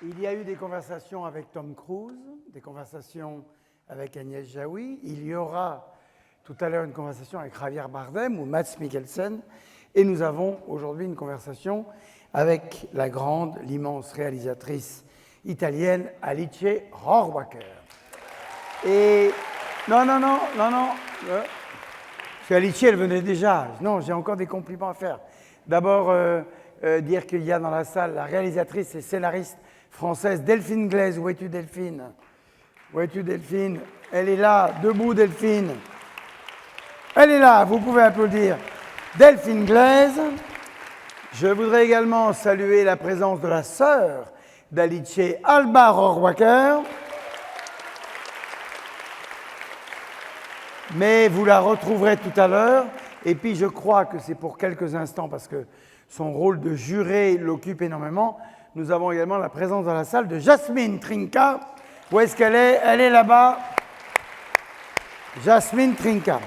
Il y a eu des conversations avec Tom Cruise, des conversations avec Agnès Jaoui. Il y aura tout à l'heure une conversation avec Javier Bardem ou Mads Mikkelsen. Et nous avons aujourd'hui une conversation avec la grande, l'immense réalisatrice italienne Alice Rohrwacher. Et non. Parce qu'Alice, elle venait déjà. Non, j'ai encore des compliments à faire. D'abord, dire qu'il y a dans la salle la réalisatrice et scénariste française Delphine Glaise. Où es-tu, Delphine? Où es-tu, Delphine? Elle est là, debout, Delphine. Elle est là, vous pouvez applaudir. Delphine Glaise. Je voudrais également saluer la présence de la sœur d'Alice, Alba Rohrwacher. Mais vous la retrouverez tout à l'heure. Et puis je crois que c'est pour quelques instants, parce que son rôle de juré l'occupe énormément. Nous avons également la présence dans la salle de Jasmine Trinca. Où est-ce qu'elle est? Elle est là-bas. Jasmine Trinca.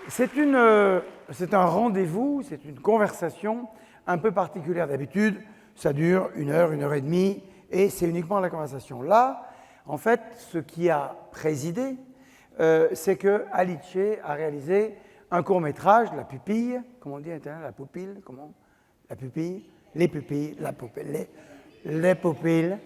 C'est un rendez-vous, c'est une conversation un peu particulière. D'habitude, ça dure 1 heure, 1 heure et demie, et c'est uniquement la conversation. Là, en fait, ce qui a présidé, c'est que Alice a réalisé un court-métrage, La Pupille, comment on dit en italien, la pupille, comment? La pupille, les pupilles, la pupille, les pupilles,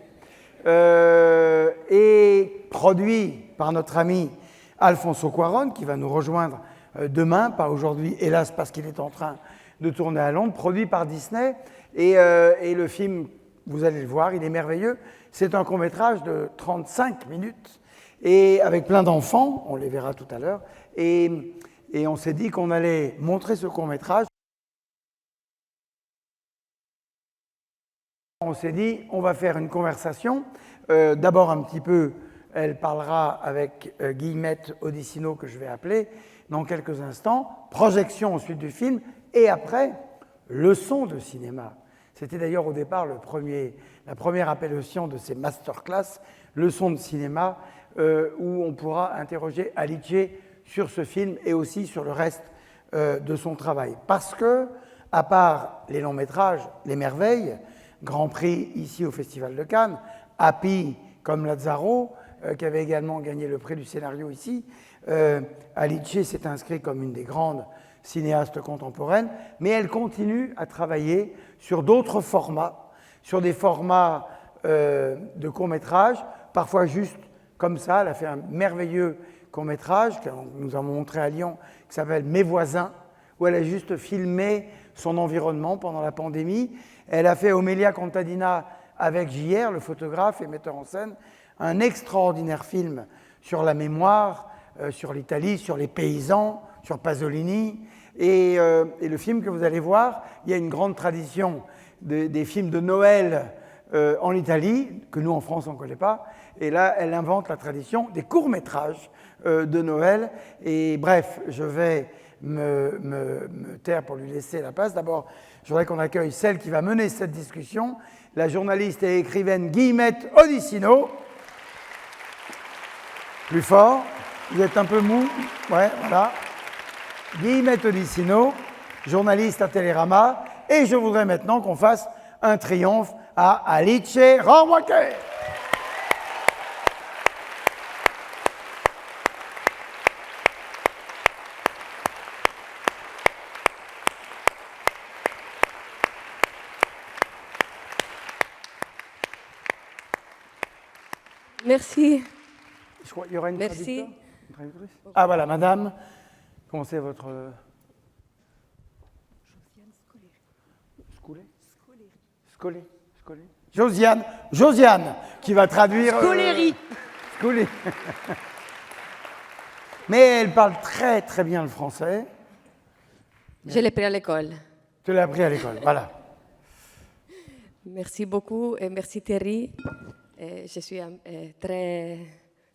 et produit par notre ami Alfonso Cuarón, qui va nous rejoindre demain, pas aujourd'hui, hélas, parce qu'il est en train de tourner à Londres, produit par Disney, et le film, vous allez le voir, il est merveilleux. C'est un court-métrage de 35 minutes, et avec plein d'enfants, on les verra tout à l'heure, et on s'est dit qu'on allait montrer ce court-métrage. On s'est dit, on va faire une conversation. D'abord un petit peu, elle parlera avec Guillemette Odissino, que je vais appeler, dans quelques instants. Projection ensuite du film, et après, leçon de cinéma. C'était d'ailleurs au départ la première appellation de ces masterclass, leçon de cinéma, où on pourra interroger Alice sur ce film et aussi sur le reste de son travail. Parce que, à part les longs métrages, les merveilles, Grand Prix ici au Festival de Cannes, Happy comme Lazzaro, qui avait également gagné le prix du scénario ici, Alice s'est inscrite comme une des grandes cinéastes contemporaines, mais elle continue à travailler sur d'autres formats, sur des formats de courts-métrages, parfois juste comme ça. Elle a fait un merveilleux court-métrage que nous avons montré à Lyon, qui s'appelle Mes voisins, où elle a juste filmé son environnement pendant la pandémie. Elle a fait Omelia Contadina avec JR, le photographe et metteur en scène, un extraordinaire film sur la mémoire, sur l'Italie, sur les paysans, sur Pasolini. Et le film que vous allez voir, il y a une grande tradition des films de Noël en Italie, que nous en France on ne connaît pas. Et là, elle invente la tradition des courts-métrages de Noël. Et bref, je vais me taire pour lui laisser la place. D'abord, je voudrais qu'on accueille celle qui va mener cette discussion, la journaliste et écrivaine Guillemette Odissino. Plus fort, vous êtes un peu mou. Ouais, voilà. Guillemette Odissino, journaliste à Télérama. Et je voudrais maintenant qu'on fasse un triomphe à Alice Rohrwacher. Merci. Je crois qu'il y aura une Merci. traductrice. Ah voilà, madame. Comment c'est votre... Josiane. Josiane, qui va traduire... Scoleri. Scoleri. Mais elle parle très très bien le français. Je l'ai pris à l'école. Tu l'as appris à l'école, voilà. Merci beaucoup et merci Thierry. Je suis très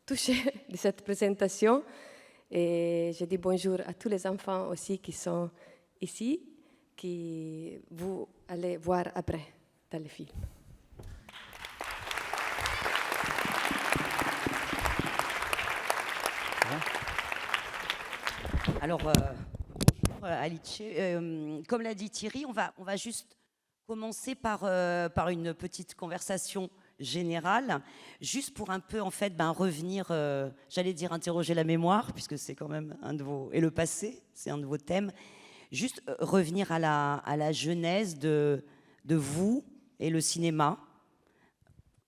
touchée de cette présentation et je dis bonjour à tous les enfants aussi qui sont ici, qui vous allez voir après dans le film. Alors, bonjour Alice. Comme l'a dit Thierry, on va juste commencer par une petite conversation générale, juste pour un peu en fait revenir, j'allais dire interroger la mémoire, puisque c'est quand même un de vos, et le passé, c'est un de vos thèmes, juste revenir à la genèse de vous et le cinéma.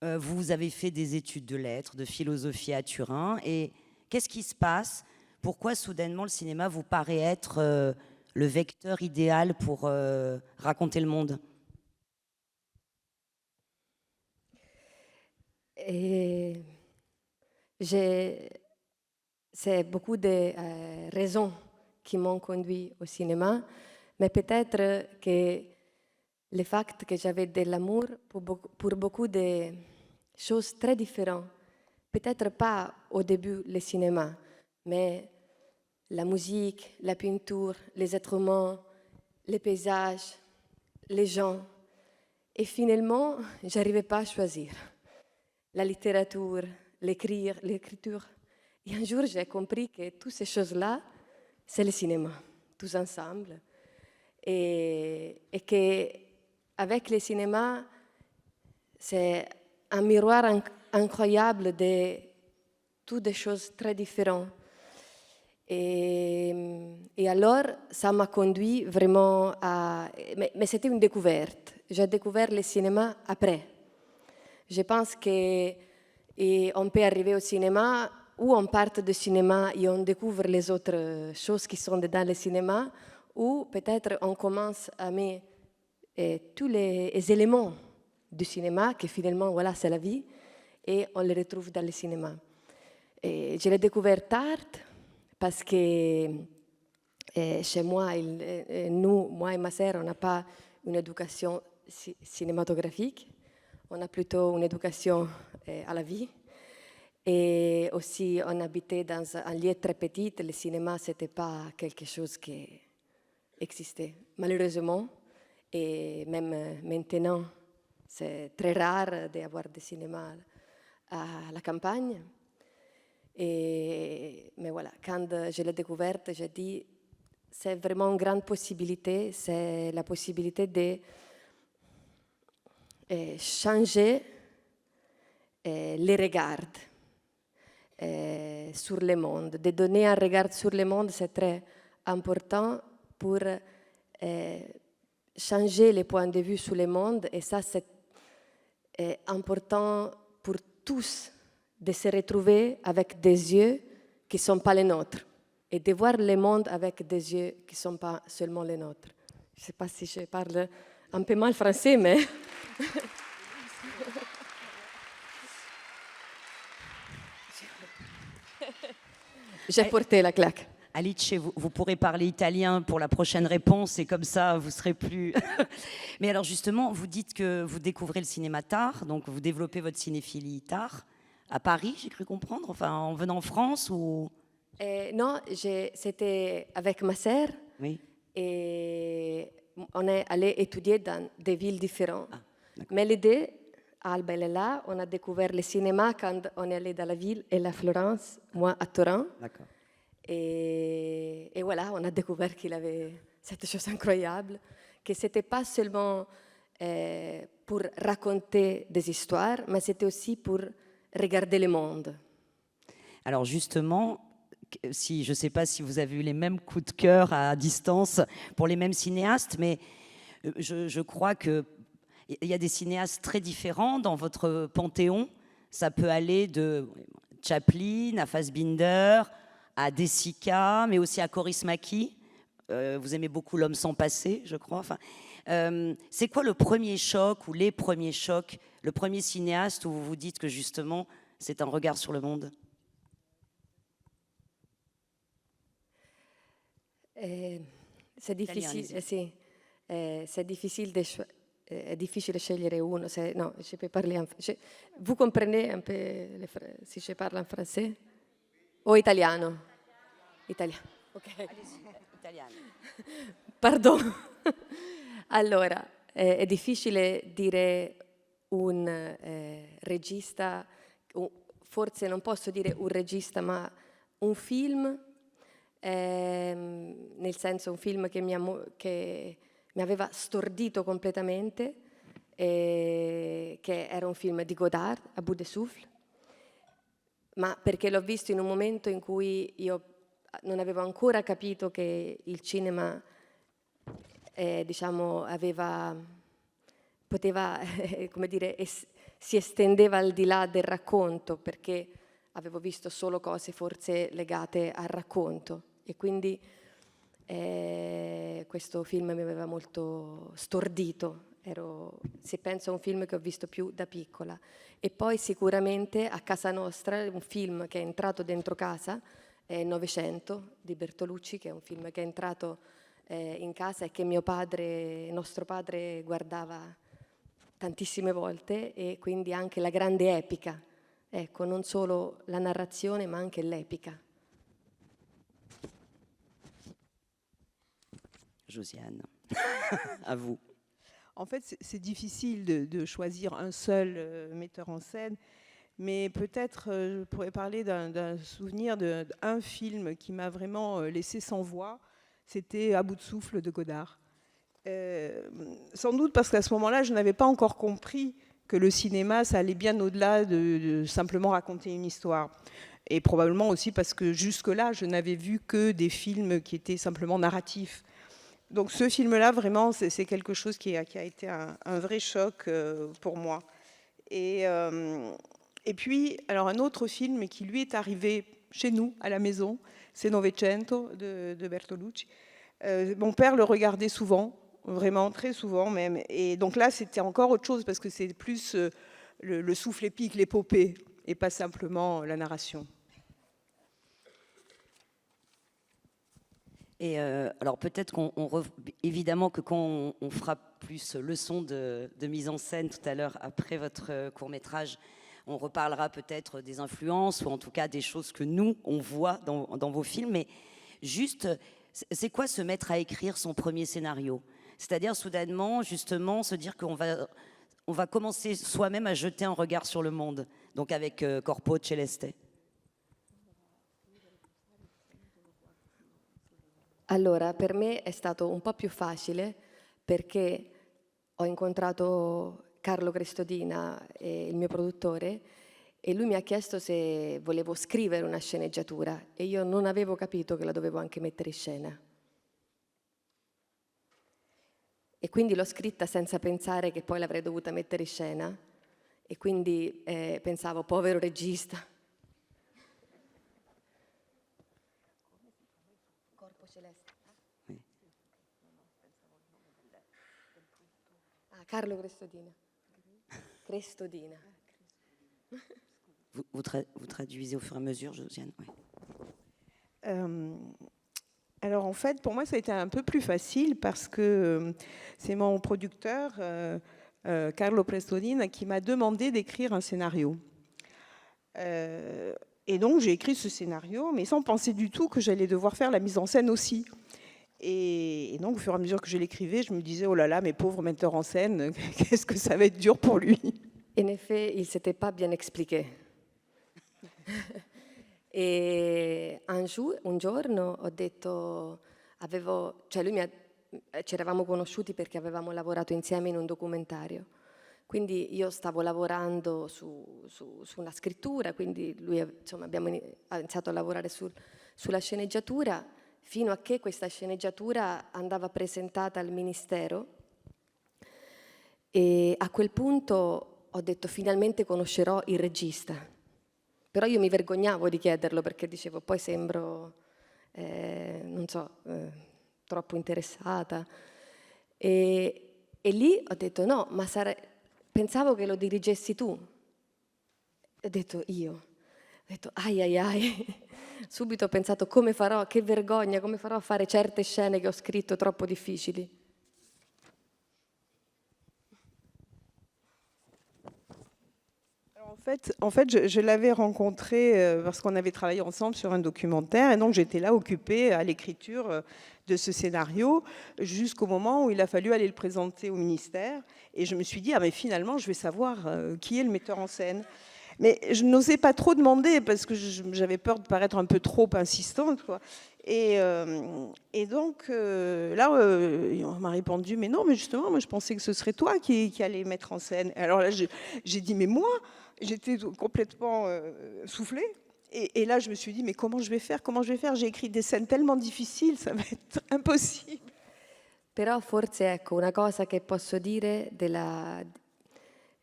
Vous avez fait des études de lettres, de philosophie à Turin, et qu'est-ce qui se passe? Pourquoi soudainement le cinéma vous paraît être le vecteur idéal pour raconter le monde? Et c'est beaucoup de raisons qui m'ont conduit au cinéma, mais peut-être que le fait que j'avais de l'amour pour beaucoup de choses très différentes, peut-être pas au début le cinéma, mais la musique, la peinture, les êtres humains, les paysages, les gens. Et finalement, je n'arrivais pas à choisir. La littérature, l'écriture. Et un jour, j'ai compris que toutes ces choses-là, c'est le cinéma, tous ensemble. Et qu'avec le cinéma, c'est un miroir incroyable de toutes des choses très différentes. Et alors, ça m'a conduit vraiment à... Mais c'était une découverte. J'ai découvert le cinéma après. Je pense qu'on peut arriver au cinéma ou on part du cinéma et on découvre les autres choses qui sont dans le cinéma, ou peut-être on commence à mettre tous les éléments du cinéma, que finalement, voilà, c'est la vie, et on les retrouve dans le cinéma. Et je l'ai découvert tard parce que chez moi, nous, moi et ma sœur, on n'a pas une éducation cinématographique. On a plutôt une éducation à la vie. Et aussi, on habitait dans un lieu très petit. Le cinéma, ce n'était pas quelque chose qui existait, malheureusement. Et même maintenant, c'est très rare d'avoir des cinémas à la campagne. Mais voilà, quand je l'ai découverte, j'ai dit, c'est vraiment une grande possibilité. C'est la possibilité de changer les regards sur le monde. De donner un regard sur le monde, c'est très important pour changer les points de vue sur le monde. Et ça, c'est important pour tous de se retrouver avec des yeux qui ne sont pas les nôtres et de voir le monde avec des yeux qui ne sont pas seulement les nôtres. Je ne sais pas si je parle un peu mal français, mais... J'ai porté la claque. Alice, vous pourrez parler italien pour la prochaine réponse et comme ça, vous serez plus... Mais alors justement, vous dites que vous découvrez le cinéma tard, donc vous développez votre cinéphilie tard. À Paris, j'ai cru comprendre, enfin en venant en France ou... Non, c'était avec ma sœur. Oui. Et on est allé étudier dans des villes différentes. Ah, mais les deux, Alba et là, on a découvert le cinéma quand on est allé dans la ville et la Florence, moi à Turin. D'accord. Et voilà, on a découvert qu'il avait cette chose incroyable, que ce n'était pas seulement pour raconter des histoires, mais c'était aussi pour regarder le monde. Alors justement, je ne sais pas si vous avez eu les mêmes coups de cœur à distance pour les mêmes cinéastes, mais je crois qu'il y a des cinéastes très différents dans votre panthéon. Ça peut aller de Chaplin à Fassbinder, à De Sica, mais aussi à Kaurismäki. Vous aimez beaucoup L'homme sans passé, je crois. Enfin, c'est quoi le premier choc ou les premiers chocs, le premier cinéaste où vous vous dites que justement c'est un regard sur le monde? C'est difficile, sì, c'est difficile è difficile scegliere uno. No, je peux parler vous comprenez un peu si je parle en français? O italiano? Italiano, ok. Italiano. Pardon. Allora, è difficile dire un regista, forse non posso dire un regista, ma un film, nel senso un film che mi aveva stordito completamente, che era un film di Godard, A Bout de Souffle, ma perché l'ho visto in un momento in cui io non avevo ancora capito che il cinema, diciamo, poteva, come dire, si estendeva al di là del racconto, perché avevo visto solo cose forse legate al racconto, e quindi questo film mi aveva molto stordito. Se penso a un film che ho visto più da piccola. E poi sicuramente a casa nostra un film che è entrato dentro casa è Novecento di Bertolucci, che è un film che è entrato in casa e che nostro padre guardava tantissime volte, e quindi anche la grande epica, ecco, non solo la narrazione ma anche l'epica. Josiane, à vous. En fait, c'est difficile de choisir un seul metteur en scène, mais peut-être je pourrais parler d'un souvenir d'un film qui m'a vraiment laissé sans voix. C'était À bout de souffle de Godard. Sans doute parce qu'à ce moment-là, je n'avais pas encore compris que le cinéma, ça allait bien au-delà de simplement raconter une histoire. Et probablement aussi parce que jusque-là, je n'avais vu que des films qui étaient simplement narratifs. Donc ce film-là, vraiment, c'est quelque chose qui a été un vrai choc pour moi. Et puis, alors un autre film qui lui est arrivé chez nous, à la maison, c'est Novecento de Bertolucci. Mon père le regardait souvent, vraiment très souvent même. Et donc là, c'était encore autre chose parce que c'est plus le souffle épique, l'épopée, et pas simplement la narration. Et alors peut-être évidemment que quand on fera plus leçon de mise en scène tout à l'heure après votre court-métrage, on reparlera peut-être des influences ou en tout cas des choses que nous, on voit dans vos films. Mais juste, c'est quoi se mettre à écrire son premier scénario? C'est-à-dire soudainement, justement, se dire qu'on va commencer soi-même à jeter un regard sur le monde. Donc avec Corpo Celeste. Allora, per me è stato un po' più facile perché ho incontrato Carlo Crestodina, il mio produttore, e lui mi ha chiesto se volevo scrivere una sceneggiatura e io non avevo capito che la dovevo anche mettere in scena. E quindi l'ho scritta senza pensare che poi l'avrei dovuta mettere in scena, e quindi pensavo, povero regista. Corpo Celeste. Ah, Carlo Crestodina. Crestodina. Vous traduisez au fur et à mesure, Josiane? Oui. Alors en fait, pour moi, ça a été un peu plus facile parce que c'est mon producteur, Carlo Crestodina, qui m'a demandé d'écrire un scénario. Et donc j'ai écrit ce scénario, mais sans penser du tout que j'allais devoir faire la mise en scène aussi. Et donc au fur et à mesure que je l'écrivais, je me disais, oh là là, mes pauvres metteurs en scène, qu'est-ce que ça va être dur pour lui. En effet, il ne s'était pas bien expliqué. E un giorno ho detto, ci eravamo conosciuti perché avevamo lavorato insieme in un documentario. Quindi io stavo lavorando su una scrittura, quindi abbiamo iniziato a lavorare sulla sceneggiatura, fino a che questa sceneggiatura andava presentata al Ministero, e a quel punto ho detto finalmente conoscerò il regista. Però io mi vergognavo di chiederlo perché dicevo poi sembro, troppo interessata. E lì ho detto no, ma pensavo che lo dirigessi tu. Ho detto io. Ho detto ai. Subito ho pensato come farò, che vergogna, come farò a fare certe scene che ho scritto troppo difficili. En fait, je l'avais rencontré parce qu'on avait travaillé ensemble sur un documentaire, et donc j'étais là occupée à l'écriture de ce scénario jusqu'au moment où il a fallu aller le présenter au ministère, et je me suis dit, ah mais finalement je vais savoir qui est le metteur en scène. Mais je n'osais pas trop demander parce que j'avais peur de paraître un peu trop insistante, quoi. Et donc, là, on m'a répondu, mais non, mais justement, moi, je pensais que ce serait toi qui allais mettre en scène. Alors là, j'ai dit, mais moi, j'étais complètement soufflée. Et là, je me suis dit, mais comment je vais faire? Comment je vais faire? J'ai écrit des scènes tellement difficiles, ça va être impossible. Però forse, ecco, una cosa che posso dire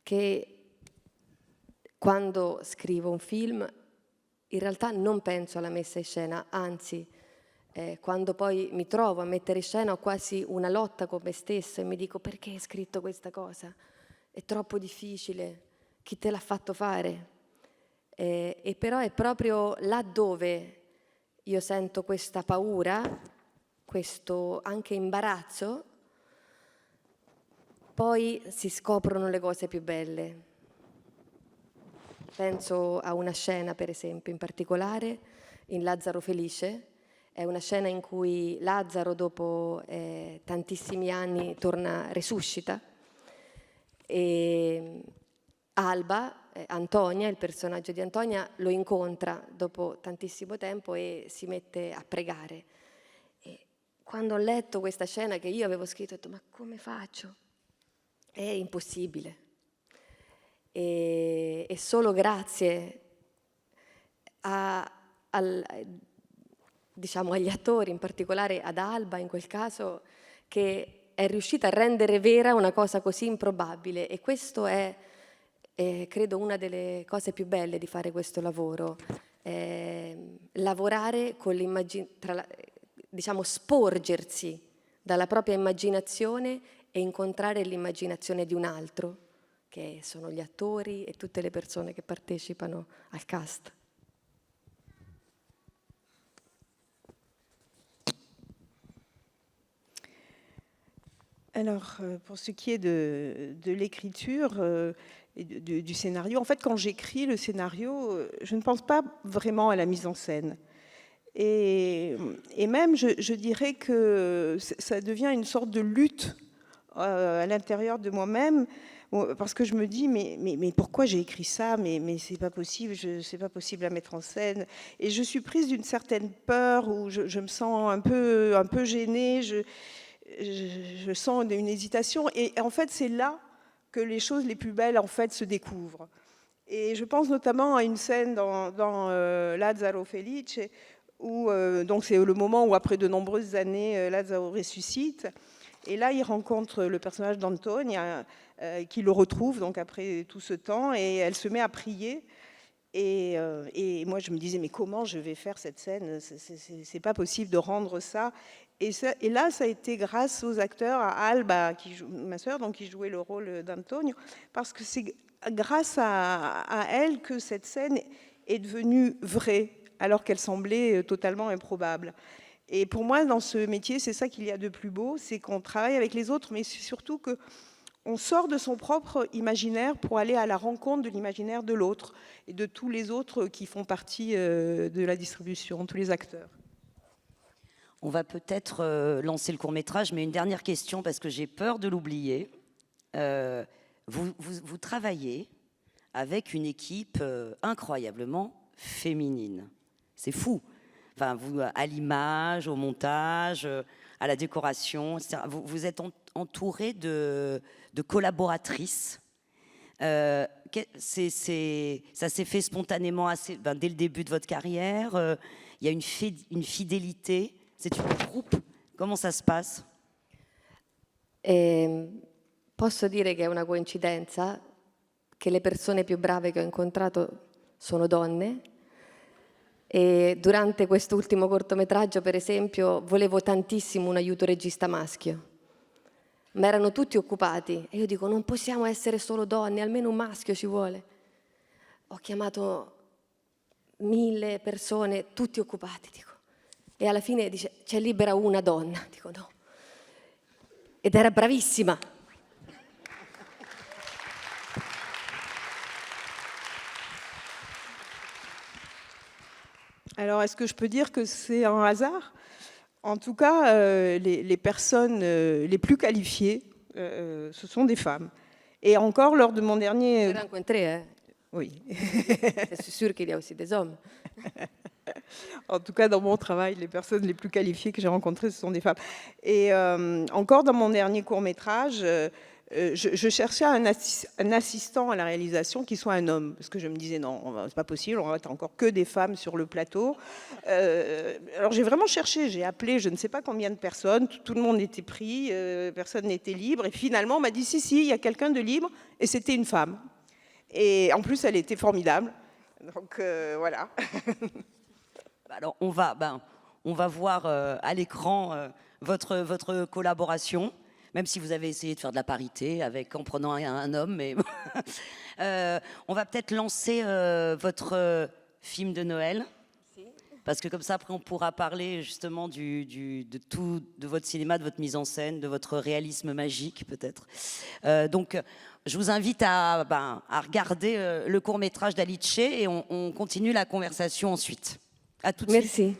che quando scrivo un film, in realtà non penso alla messa in scena, anzi, quando poi mi trovo a mettere in scena ho quasi una lotta con me stessa e mi dico perché hai scritto questa cosa? È troppo difficile, chi te l'ha fatto fare? E però è proprio laddove io sento questa paura, questo anche imbarazzo, poi si scoprono le cose più belle. Penso a una scena, per esempio, in particolare, in Lazzaro Felice. È una scena in cui Lazzaro, dopo tantissimi anni, resuscita. E Alba, Antonia, il personaggio di Antonia, lo incontra dopo tantissimo tempo e si mette a pregare. E quando ho letto questa scena che io avevo scritto, ho detto, ma come faccio? È impossibile. E solo grazie diciamo, agli attori, in particolare ad Alba in quel caso, che è riuscita a rendere vera una cosa così improbabile. E questo è, credo, una delle cose più belle di fare questo lavoro. Lavorare con diciamo, sporgersi dalla propria immaginazione e incontrare l'immaginazione di un altro, che sono gli attori e tutte le persone che partecipano al cast. Alors, pour ce qui est de l'écriture et du scénario, en fait, quand j'écris le scénario, je ne pense pas vraiment à la mise en scène. Et même, je dirais que ça devient une sorte de lutte à l'intérieur de moi-même, parce que je me dis, mais pourquoi j'ai écrit ça? Mais c'est pas possible, c'est pas possible à mettre en scène. Et je suis prise d'une certaine peur où je me sens un peu gênée, je sens une hésitation. Et en fait, c'est là que les choses les plus belles, en fait, se découvrent. Et je pense notamment à une scène dans Lazzaro Felice, où donc c'est le moment où, après de nombreuses années, Lazzaro ressuscite. Et là, il rencontre le personnage d'Antonia, qui le retrouve donc après tout ce temps, et elle se met à prier. Et moi, je me disais, mais comment je vais faire cette scène? C'est pas possible de rendre ça. Et là, ça a été grâce aux acteurs, à Alba, ma sœur, donc, qui jouait le rôle d'Antonio, parce que c'est grâce à elle que cette scène est devenue vraie, alors qu'elle semblait totalement improbable. Et pour moi, dans ce métier, c'est ça qu'il y a de plus beau, c'est qu'on travaille avec les autres, mais surtout qu'on sort de son propre imaginaire pour aller à la rencontre de l'imaginaire de l'autre et de tous les autres qui font partie de la distribution, tous les acteurs. On va peut-être lancer le court-métrage, mais une dernière question, parce que j'ai peur de l'oublier. Vous travaillez avec une équipe incroyablement féminine. C'est fou. Enfin, vous, à l'image, au montage, à la décoration, etc. Vous êtes entouré de collaboratrices. Ça s'est fait spontanément dès le début de votre carrière. Il y a une fidélité. C'est un groupe. Comment ça se passe? Posso dire che è una coincidenza che le persone più brave che ho incontrato sono donne. E durante quest'ultimo cortometraggio, per esempio, volevo tantissimo un aiuto regista maschio, ma erano tutti occupati e io dico, non possiamo essere solo donne, almeno un maschio ci vuole. Ho chiamato 1000 persone, tutti occupati, dico. E alla fine dice, c'è libera una donna. Dico, no. Ed era bravissima. Alors, est-ce que je peux dire que c'est un hasard? En tout cas, les personnes les plus qualifiées, ce sont des femmes. Et encore, lors de mon dernier... Rencontré, Oui. C'est sûr qu'il y a aussi des hommes. En tout cas, dans mon travail, les personnes les plus qualifiées que j'ai rencontrées, ce sont des femmes. Et encore dans mon dernier court-métrage, je cherchais un assistant à la réalisation qui soit un homme. Parce que je me disais, non, c'est pas possible, on va être encore que des femmes sur le plateau. Alors j'ai vraiment cherché, j'ai appelé je ne sais pas combien de personnes, tout le monde était pris, personne n'était libre. Et finalement, on m'a dit, si, il y a quelqu'un de libre, et c'était une femme. Et en plus, elle était formidable. Donc voilà. Alors, on va voir à l'écran votre collaboration, même si vous avez essayé de faire de la parité en prenant un homme. Mais on va peut-être lancer votre film de Noël. Parce que comme ça, après, on pourra parler justement de votre cinéma, de votre mise en scène, de votre réalisme magique, peut-être. Donc, je vous invite à regarder le court-métrage d'Alice et on continue la conversation ensuite. À tout de suite. Merci.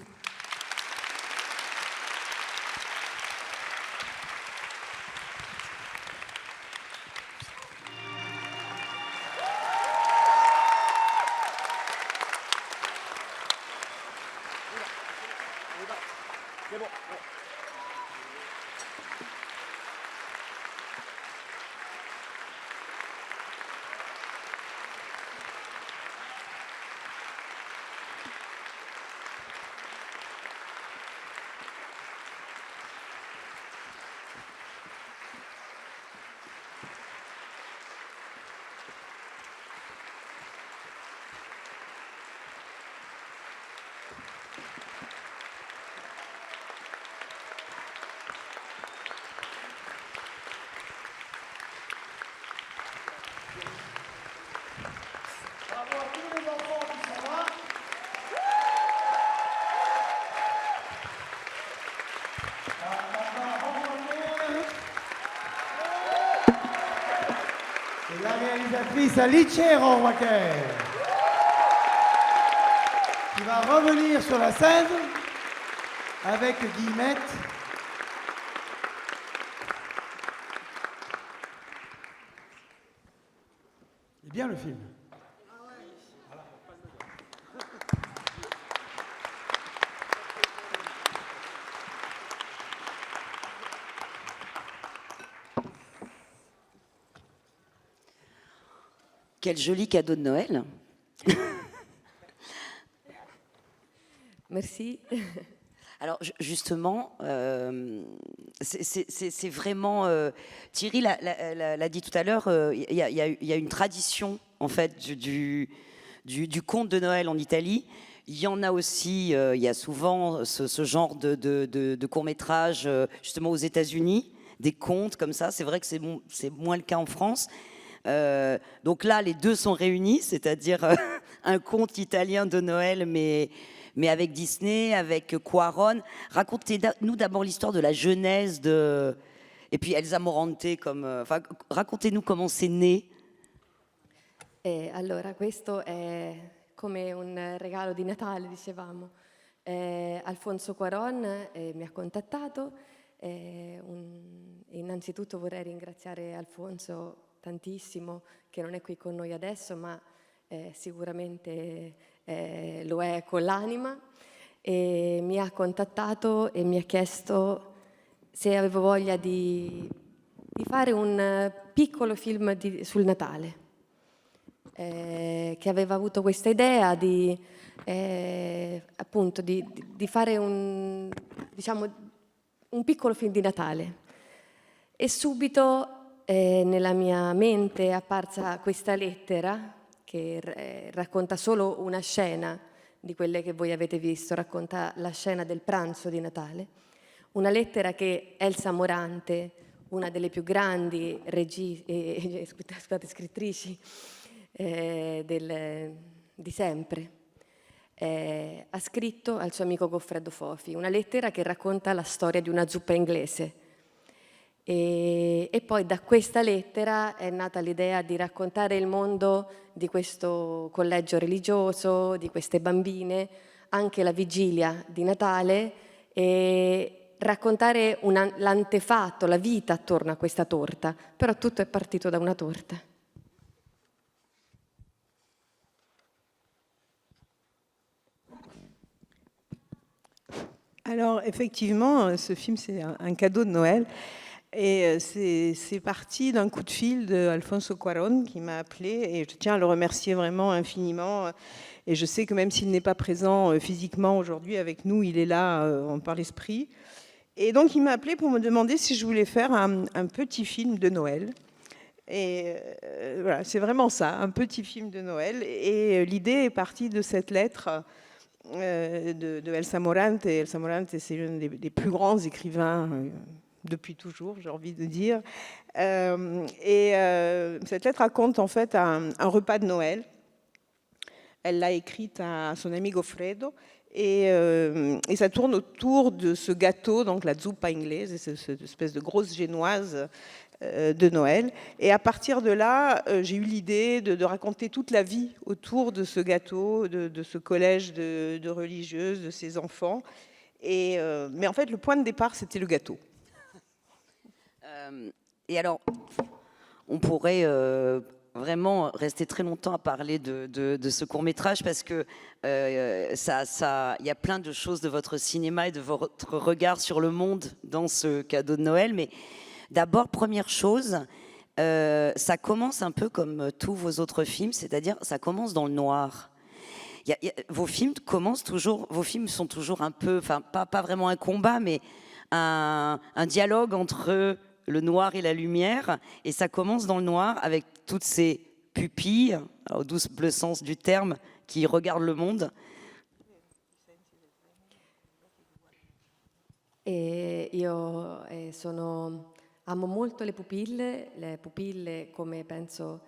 Et la réalisatrice Alice Rohrwacher, qui va revenir sur la scène avec Guillemette. C'est bien le film. Quel joli cadeau de Noël. Merci. Alors justement, c'est vraiment... Thierry l'a dit tout à l'heure, il y a une tradition en fait du conte de Noël en Italie. Il y en a aussi, il y a souvent ce genre de court-métrage justement aux États-Unis, des contes comme ça. C'est vrai que c'est moins le cas en France. Donc là, les deux sont réunis, c'est-à-dire un conte italien de Noël, mais avec Disney, avec Cuaron. Racontez-nous d'abord l'histoire de la genèse et puis Elsa Morante. Racontez-nous comment c'est né. Allora, questo è come un regalo di Natale, dicevamo. Alfonso Cuarón mi ha contattato. Innanzitutto vorrei ringraziare Alfonso tantissimo, che non è qui con noi adesso, ma sicuramente lo è con l'anima, e mi ha contattato e mi ha chiesto se avevo voglia di fare un piccolo film sul Natale, che aveva avuto questa idea appunto di fare un piccolo film di Natale. E subito nella mia mente è apparsa questa lettera che racconta solo una scena di quelle che voi avete visto, racconta la scena del pranzo di Natale, una lettera che Elsa Morante, una delle più grandi scrittrici di sempre, ha scritto al suo amico Goffredo Fofi, una lettera che racconta la storia di una zuppa inglese. E poi da questa lettera è nata l'idea di raccontare il mondo di questo collegio religioso, di queste bambine, anche la vigilia di Natale, e raccontare l'antefatto, la vita attorno a questa torta. Però tutto è partito da una torta. Alors effectivement, ce film c'est un cadeau de Noël et c'est parti d'un coup de fil d'Alfonso Cuarón qui m'a appelé et je tiens à le remercier vraiment infiniment. Et je sais que même s'il n'est pas présent physiquement aujourd'hui avec nous, il est là par l'esprit. Et donc il m'a appelé pour me demander si je voulais faire un petit film de Noël. Et voilà, c'est vraiment ça, un petit film de Noël. Et l'idée est partie de cette lettre de Elsa Morante. Elsa Morante, c'est l'un des plus grands écrivains depuis toujours, j'ai envie de dire. Cette lettre raconte en fait un repas de Noël. Elle l'a écrite à son ami Goffredo. Et ça tourne autour de ce gâteau, donc la zuppa inglese, cette espèce de grosse génoise de Noël. Et à partir de là, j'ai eu l'idée de raconter toute la vie autour de ce gâteau, de ce collège de religieuses, de ces enfants. Mais en fait, le point de départ, c'était le gâteau. Et alors, on pourrait vraiment rester très longtemps à parler de ce court-métrage parce que il y a plein de choses de votre cinéma et de votre regard sur le monde dans ce cadeau de Noël. Mais d'abord, première chose, ça commence un peu comme tous vos autres films, c'est-à-dire ça commence dans le noir. Vos films sont toujours un peu, enfin pas vraiment un combat, mais un dialogue entre le noir et la lumière, et ça commence dans le noir avec toutes ces pupilles, au double sens du terme, qui regardent le monde. Amo molto le pupille come penso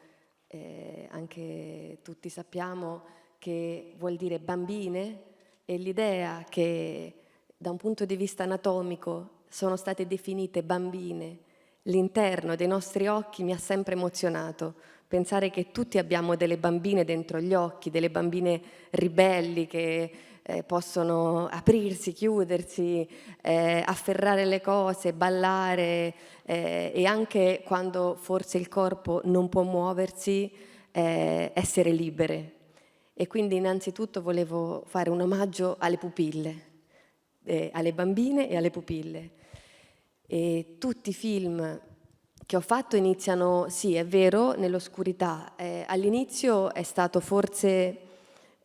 anche tutti sappiamo che vuol dire bambine, e l'idea che da un punto di vista anatomico sono state definite bambine, l'interno dei nostri occhi mi ha sempre emozionato. Pensare che tutti abbiamo delle bambine dentro gli occhi, delle bambine ribelli che possono aprirsi, chiudersi, afferrare le cose, ballare e anche quando forse il corpo non può muoversi, essere libere. E quindi innanzitutto volevo fare un omaggio alle pupille, alle bambine e alle pupille. E tutti i film che ho fatto iniziano, sì, è vero, nell'oscurità. All'inizio è stato forse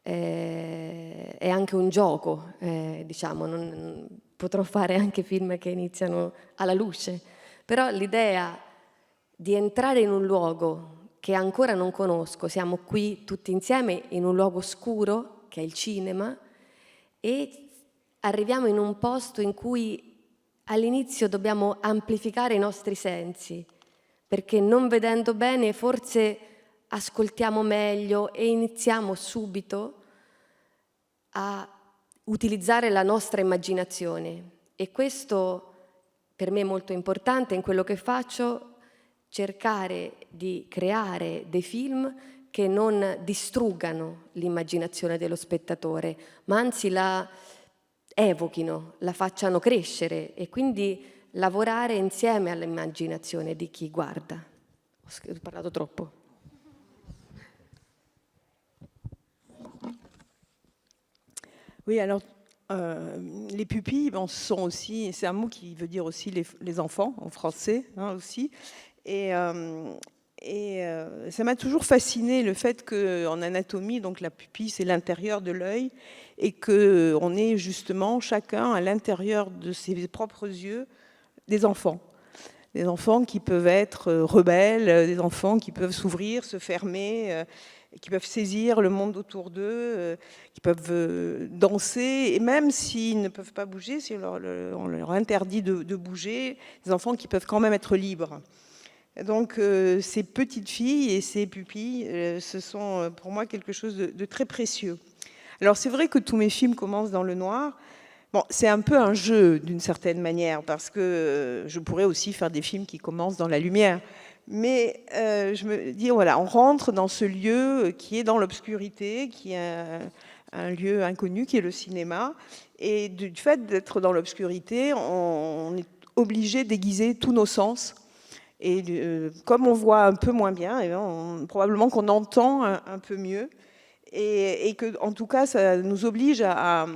è anche un gioco, diciamo, potrò fare anche film che iniziano alla luce, però l'idea di entrare in un luogo che ancora non conosco, siamo qui tutti insieme in un luogo scuro, che è il cinema, e arriviamo in un posto in cui all'inizio dobbiamo amplificare i nostri sensi, perché non vedendo bene forse ascoltiamo meglio e iniziamo subito a utilizzare la nostra immaginazione. E questo per me è molto importante in quello che faccio, cercare di creare dei film che non distruggano l'immaginazione dello spettatore, ma anzi la evochino, la facciano crescere e quindi lavorare insieme all'immaginazione di chi guarda. Ho parlato troppo. Oui, alors les pupilles, sont aussi, c'est un mot qui veut dire aussi les enfants en français aussi. Et ça m'a toujours fasciné le fait qu'en anatomie, donc la pupille, c'est l'intérieur de l'œil, et qu'on est justement chacun à l'intérieur de ses propres yeux des enfants. Des enfants qui peuvent être rebelles, des enfants qui peuvent s'ouvrir, se fermer, qui peuvent saisir le monde autour d'eux, qui peuvent danser, et même s'ils ne peuvent pas bouger, si on leur interdit de bouger, des enfants qui peuvent quand même être libres. Donc ces petites filles et ces pupilles, ce sont pour moi quelque chose de très précieux. Alors c'est vrai que tous mes films commencent dans le noir. Bon, c'est un peu un jeu d'une certaine manière, parce que je pourrais aussi faire des films qui commencent dans la lumière. Mais je me dis, voilà, on rentre dans ce lieu qui est dans l'obscurité, qui est un lieu inconnu, qui est le cinéma. Et du fait d'être dans l'obscurité, on est obligé d'aiguiser tous nos sens. Et comme on voit un peu moins bien, probablement qu'on entend un peu mieux. et que, en tout cas, ça nous oblige à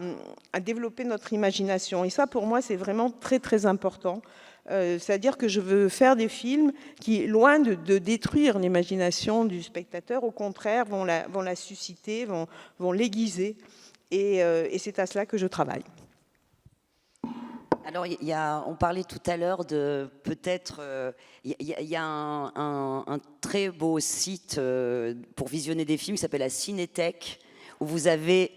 développer notre imagination. Et ça, pour moi, c'est vraiment très, très important. C'est-à-dire que je veux faire des films qui, loin de détruire l'imagination du spectateur, au contraire, vont la susciter, vont l'aiguiser. Et c'est à cela que je travaille. Alors, on parlait tout à l'heure de peut-être, il y a un très beau site pour visionner des films qui s'appelle la Cinétech, où vous avez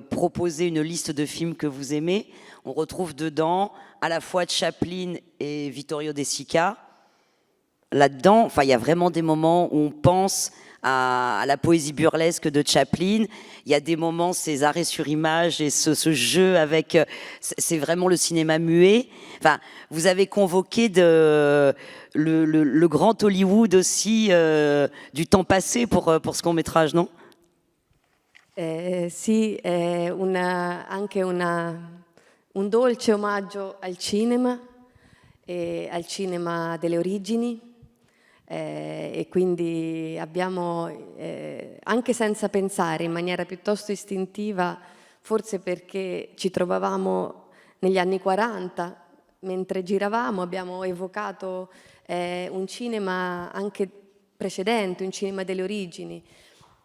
proposé une liste de films que vous aimez. On retrouve dedans à la fois Chaplin et Vittorio De Sica. Là-dedans, enfin, il y a vraiment des moments où on pense à la poésie burlesque de Chaplin. Il y a des moments, ces arrêts sur image et ce jeu avec... C'est vraiment le cinéma muet. Enfin, vous avez convoqué le grand Hollywood aussi du temps passé pour ce court-métrage, non? Sì, è anche un dolce omaggio al cinema delle origini. E quindi abbiamo, anche senza pensare, in maniera piuttosto istintiva, forse perché ci trovavamo negli anni 40, mentre giravamo abbiamo evocato un cinema anche precedente, un cinema delle origini.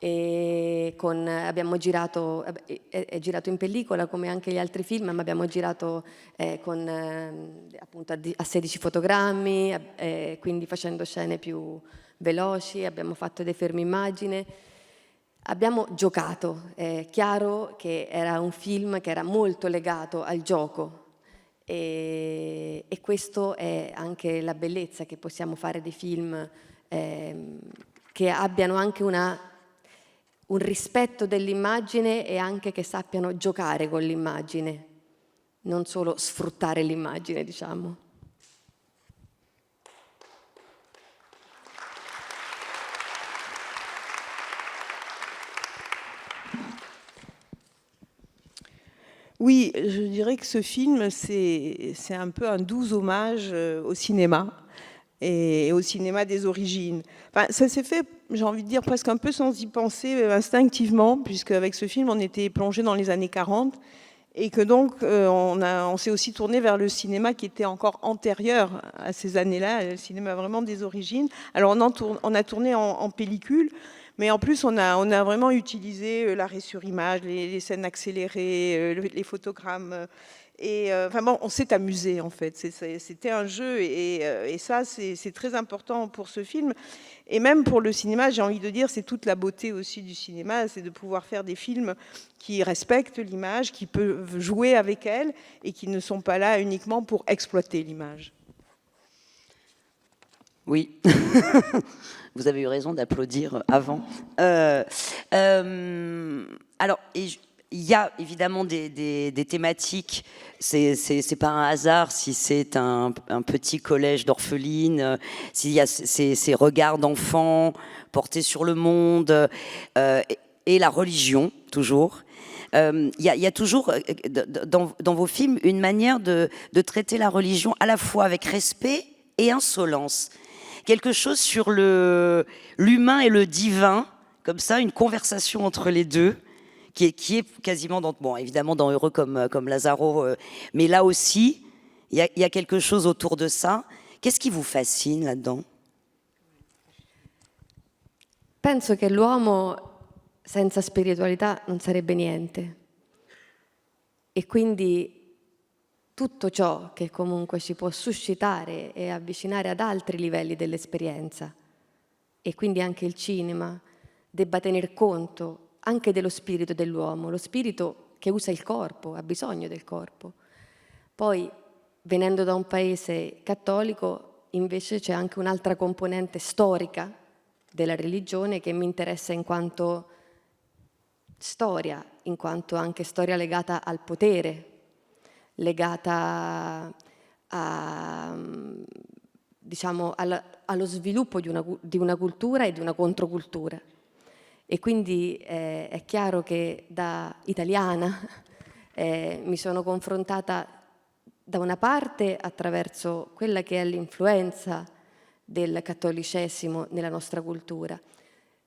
E abbiamo girato, è girato in pellicola come anche gli altri film, ma abbiamo girato appunto a 16 fotogrammi, quindi facendo scene più veloci, abbiamo fatto dei fermi immagine, abbiamo giocato. È chiaro che era un film che era molto legato al gioco e questo è anche la bellezza, che possiamo fare dei film che abbiano anche un rispetto dell'immagine e anche che sappiano giocare con l'immagine, non solo sfruttare l'immagine, diciamo. Oui, je dirais que ce film, c'est un peu un doux hommage au cinéma et au cinéma des origines. Enfin, ça s'est fait, j'ai envie de dire, presque un peu sans y penser, instinctivement, puisque avec ce film, on était plongé dans les années 40, et que donc on s'est aussi tourné vers le cinéma qui était encore antérieur à ces années-là, le cinéma vraiment des origines. Alors on a tourné en pellicule, mais en plus on a vraiment utilisé l'arrêt sur image, les scènes accélérées, les photogrammes. Et enfin bon, on s'est amusé en fait. C'était un jeu et ça c'est très important pour ce film. Et même pour le cinéma, j'ai envie de dire, c'est toute la beauté aussi du cinéma, c'est de pouvoir faire des films qui respectent l'image, qui peuvent jouer avec elle et qui ne sont pas là uniquement pour exploiter l'image. Oui, vous avez eu raison d'applaudir avant. Alors, il y a évidemment des thématiques, c'est pas un hasard si c'est un petit collège d'orphelines, s'il y a ces regards d'enfants portés sur le monde, et la religion, toujours. Il y a toujours dans vos films une manière de traiter la religion à la fois avec respect et insolence. Quelque chose sur l'humain et le divin, comme ça, une conversation entre les deux, qui est quasiment évidemment dans Heureux comme Lazaro, mais là aussi, il y a quelque chose autour de ça. Qu'est-ce qui vous fascine là-dedans? Penso che l'uomo senza spiritualità non sarebbe niente. E quindi tutto ciò che comunque ci può suscitare e avvicinare ad altri livelli dell'esperienza, e quindi anche il cinema, debba tener conto anche dello spirito dell'uomo, lo spirito che usa il corpo, ha bisogno del corpo. Poi, venendo da un paese cattolico, invece c'è anche un'altra componente storica della religione che mi interessa in quanto storia, in quanto anche storia legata al potere, legata diciamo, allo sviluppo di una cultura e di una controcultura. E quindi è chiaro che da italiana mi sono confrontata da una parte attraverso quella che è l'influenza del cattolicesimo nella nostra cultura,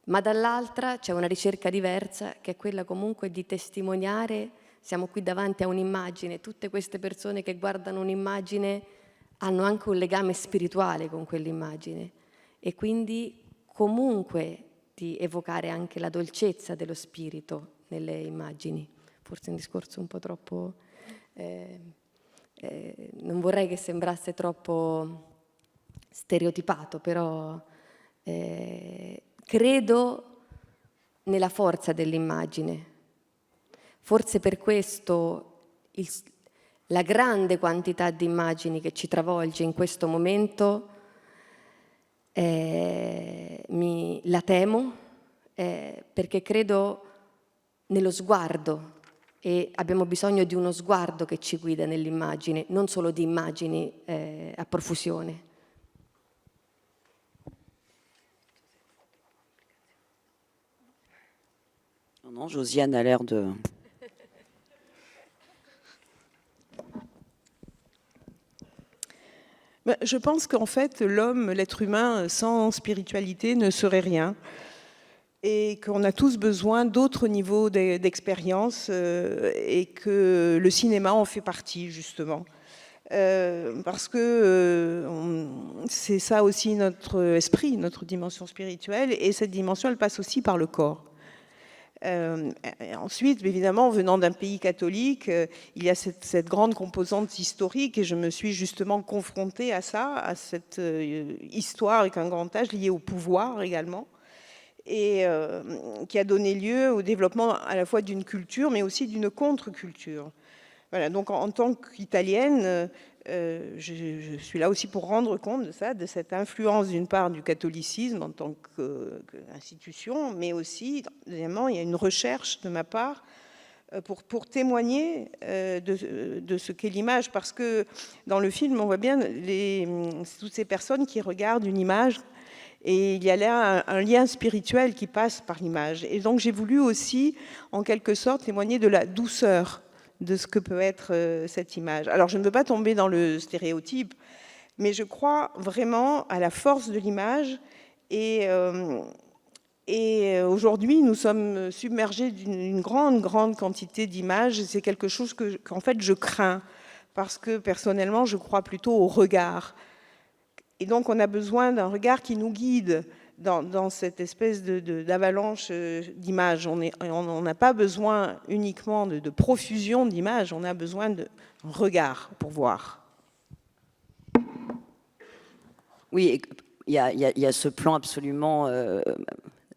ma dall'altra c'è una ricerca diversa che è quella comunque di testimoniare, siamo qui davanti a un'immagine, tutte queste persone che guardano un'immagine hanno anche un legame spirituale con quell'immagine e quindi comunque di evocare anche la dolcezza dello spirito nelle immagini. Forse un discorso un po' troppo... non vorrei che sembrasse troppo stereotipato, però credo nella forza dell'immagine. Forse per questo la grande quantità di immagini che ci travolge in questo momento la temo, perché credo nello sguardo e abbiamo bisogno di uno sguardo che ci guida nell'immagine, non solo di immagini a profusione. Non, Josiane a l'air de... Je pense qu'en fait, l'homme, l'être humain, sans spiritualité ne serait rien. Et qu'on a tous besoin d'autres niveaux d'expérience et que le cinéma en fait partie, justement. Parce que c'est ça aussi notre esprit, notre dimension spirituelle, et cette dimension, elle passe aussi par le corps. Ensuite, évidemment, venant d'un pays catholique, il y a cette grande composante historique, et je me suis justement confrontée à ça, à cette histoire avec un grand H liée au pouvoir également, et qui a donné lieu au développement à la fois d'une culture, mais aussi d'une contre-culture. Voilà, donc en tant qu'italienne, je suis là aussi pour rendre compte de ça, de cette influence d'une part du catholicisme en tant qu'institution, mais aussi, deuxièmement, il y a une recherche de ma part pour témoigner de ce qu'est l'image, parce que dans le film, on voit bien toutes ces personnes qui regardent une image, et il y a là un lien spirituel qui passe par l'image. Et donc j'ai voulu aussi, en quelque sorte, témoigner de la douceur de ce que peut être cette image. Alors je ne veux pas tomber dans le stéréotype, mais je crois vraiment à la force de l'image. Et aujourd'hui, nous sommes submergés d'une grande quantité d'images. C'est quelque chose qu'en fait je crains, parce que personnellement, je crois plutôt au regard. Et donc, on a besoin d'un regard qui nous guide dans cette espèce d'avalanche d'images. On n'a pas besoin uniquement de profusion d'images, on a besoin de regard pour voir. Oui, il y a ce plan absolument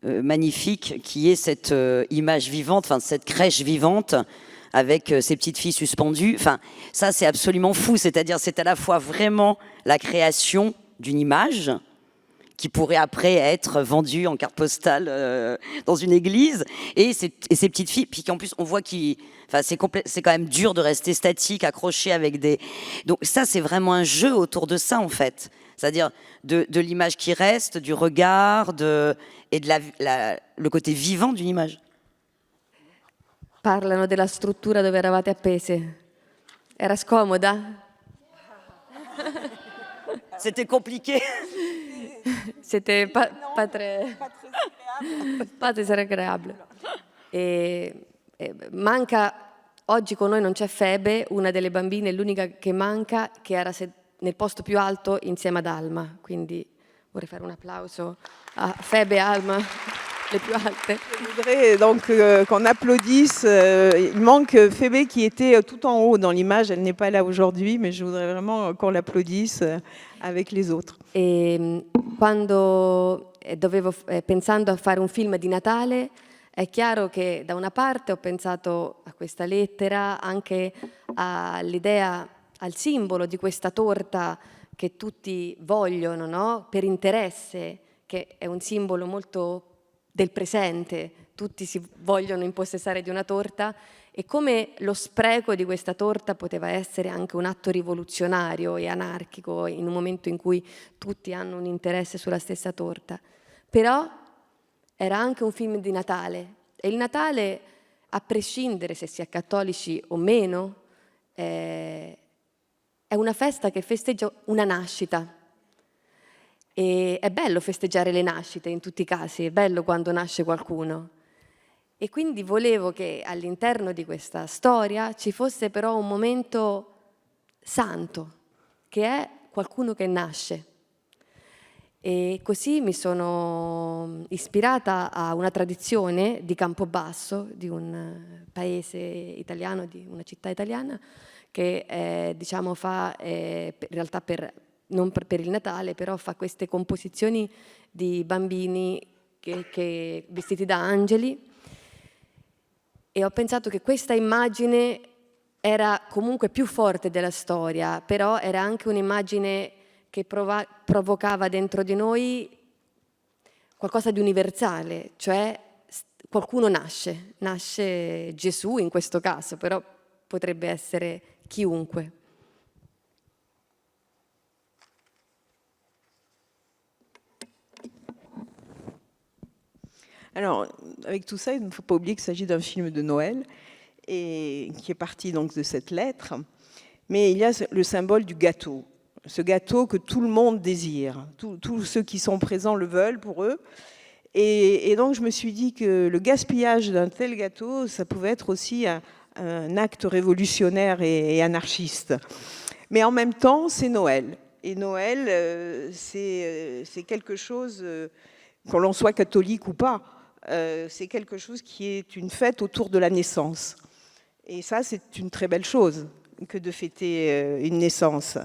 magnifique qui est cette image vivante, enfin cette crèche vivante, avec ces petites filles suspendues. Enfin, ça, c'est absolument fou. C'est-à-dire, c'est à la fois vraiment la création d'une image qui pourrait après être vendue en carte postale dans une église, et ces petites filles, puis qu'en plus, on voit c'est quand même dur de rester statique, accroché avec des... Donc ça, c'est vraiment un jeu autour de ça, en fait. C'est-à-dire de l'image qui reste, du regard, et de le côté vivant d'une image. Parlano della struttura dove eravate appese. Era scomoda? C'était compliqué. Siete pas très agréable. Manca, oggi con noi non c'è Febe, una delle bambine, l'unica che manca, che era nel posto più alto insieme ad Alma. Quindi vorrei fare un applauso a Febe e Alma. Les plus altes. Je voudrais donc qu'on applaudisse. Il manque Febe qui était tout en haut dans l'image. Elle n'est pas là aujourd'hui, mais je voudrais vraiment qu'on l'applaudisse avec les autres. E quando pensando a fare un film di Natale, è chiaro che da una parte ho pensato a questa lettera, anche all'idea, al simbolo di questa torta che tutti vogliono, no? Per interesse, che è un simbolo molto del presente, tutti si vogliono impossessare di una torta, e come lo spreco di questa torta poteva essere anche un atto rivoluzionario e anarchico in un momento in cui tutti hanno un interesse sulla stessa torta. Però era anche un film di Natale, e il Natale, a prescindere se si è cattolici o meno, è una festa che festeggia una nascita. E è bello festeggiare le nascite in tutti i casi, è bello quando nasce qualcuno. E quindi volevo che all'interno di questa storia ci fosse però un momento santo, che è qualcuno che nasce. E così mi sono ispirata a una tradizione di Campobasso, di un paese italiano, di una città italiana, che diciamo fa, in realtà non per il Natale, però fa queste composizioni di bambini che vestiti da angeli. E ho pensato che questa immagine era comunque più forte della storia, però era anche un'immagine che provocava dentro di noi qualcosa di universale, cioè qualcuno nasce Gesù in questo caso, però potrebbe essere chiunque. Alors, avec tout ça, il ne faut pas oublier qu'il s'agit d'un film de Noël, et qui est parti donc de cette lettre. Mais il y a le symbole du gâteau. Ce gâteau que tout le monde désire. Tous ceux qui sont présents le veulent pour eux. Et donc, je me suis dit que le gaspillage d'un tel gâteau, ça pouvait être aussi un acte révolutionnaire et anarchiste. Mais en même temps, c'est Noël. Et Noël, c'est quelque chose, qu'on l'on soit catholique ou pas, c'est quelque chose qui est une fête autour de la naissance. Et ça, c'est une très belle chose que de fêter une naissance.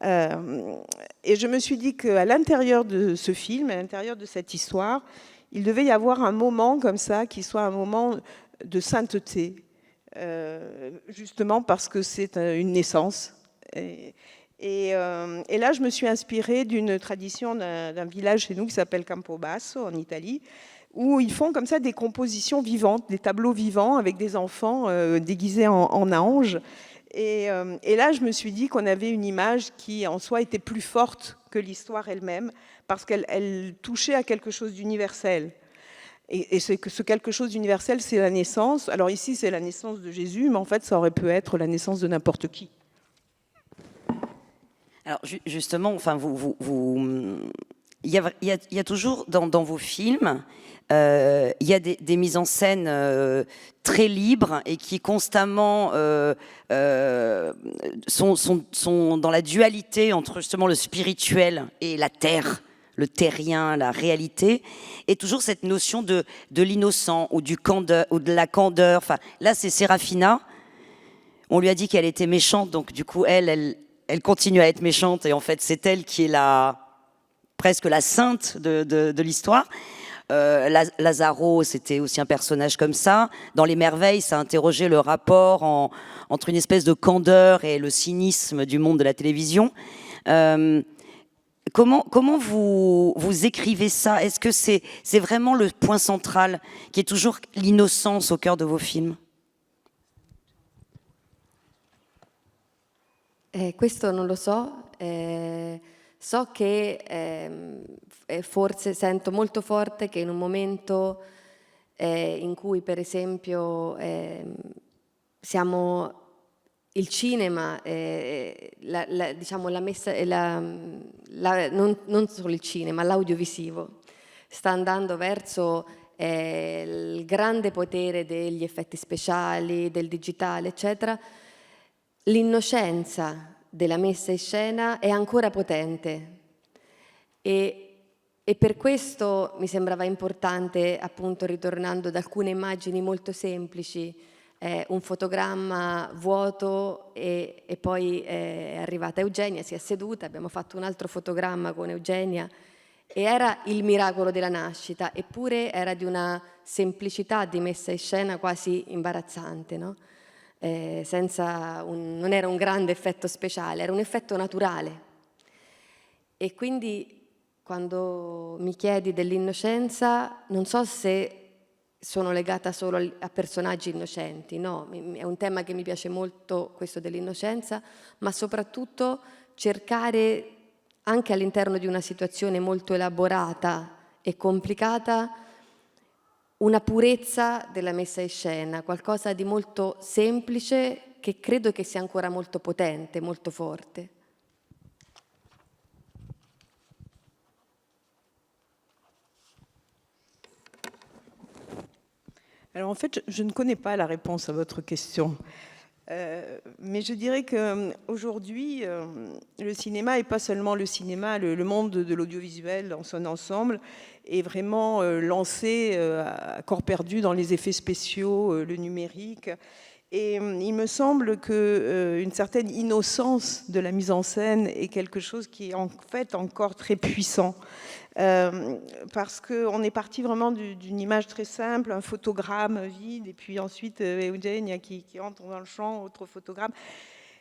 Et je me suis dit qu'à l'intérieur de ce film, à l'intérieur de cette histoire, il devait y avoir un moment comme ça qui soit un moment de sainteté, justement parce que c'est une naissance. Et là, je me suis inspirée d'une tradition d'un village chez nous qui s'appelle Campobasso, en Italie, où ils font comme ça des compositions vivantes, des tableaux vivants avec des enfants déguisés en anges. Et là, je me suis dit qu'on avait une image qui, en soi, était plus forte que l'histoire elle-même, parce qu'elle touchait à quelque chose d'universel. Et ce quelque chose d'universel, c'est la naissance. Alors ici, c'est la naissance de Jésus, mais en fait, ça aurait pu être la naissance de n'importe qui. Alors justement, enfin, il y a toujours dans vos films, il y a des mises en scène très libres et qui constamment sont dans la dualité entre justement le spirituel et la terre, le terrien, la réalité, et toujours cette notion de l'innocent ou ou de la candeur. Enfin, là, c'est Sérafina. On lui a dit qu'elle était méchante, donc du coup, elle continue à être méchante, et en fait, c'est elle qui est presque la sainte de l'histoire. Lazaro, c'était aussi un personnage comme ça. Dans Les Merveilles, ça interrogeait le rapport entre une espèce de candeur et le cynisme du monde de la télévision. Comment vous écrivez ça? Est-ce que c'est vraiment le point central, qui est toujours l'innocence au cœur de vos films? Questo non lo so. So che forse sento molto forte che in un momento in cui, per esempio, siamo il cinema, diciamo la messa, non solo il cinema, l'audiovisivo sta andando verso il grande potere degli effetti speciali, del digitale, eccetera. L'innocenza della messa in scena è ancora potente e per questo mi sembrava importante, appunto, ritornando ad alcune immagini molto semplici, un fotogramma vuoto e poi è arrivata Eugenia, si è seduta, abbiamo fatto un altro fotogramma con Eugenia e era il miracolo della nascita, eppure era di una semplicità di messa in scena quasi imbarazzante, no? Non era un grande effetto speciale, era un effetto naturale. E quindi quando mi chiedi dell'innocenza, non so se sono legata solo a personaggi innocenti, no, è un tema che mi piace molto, questo dell'innocenza, ma soprattutto cercare anche all'interno di una situazione molto elaborata e complicata una purezza della messa in scena, qualcosa di molto semplice che credo che sia ancora molto potente, molto forte. Alors en fait, je ne connais pas la réponse à votre question. Mais je dirais qu'aujourd'hui, le cinéma, et pas seulement le cinéma, le monde de l'audiovisuel dans son ensemble, est vraiment lancé à corps perdu dans les effets spéciaux, le numérique. Et il me semble qu'une certaine innocence de la mise en scène est quelque chose qui est en fait encore très puissant. Parce qu'on est parti vraiment d'une image très simple, un photogramme vide, et puis ensuite Eugenia qui entre dans le champ, autre photogramme.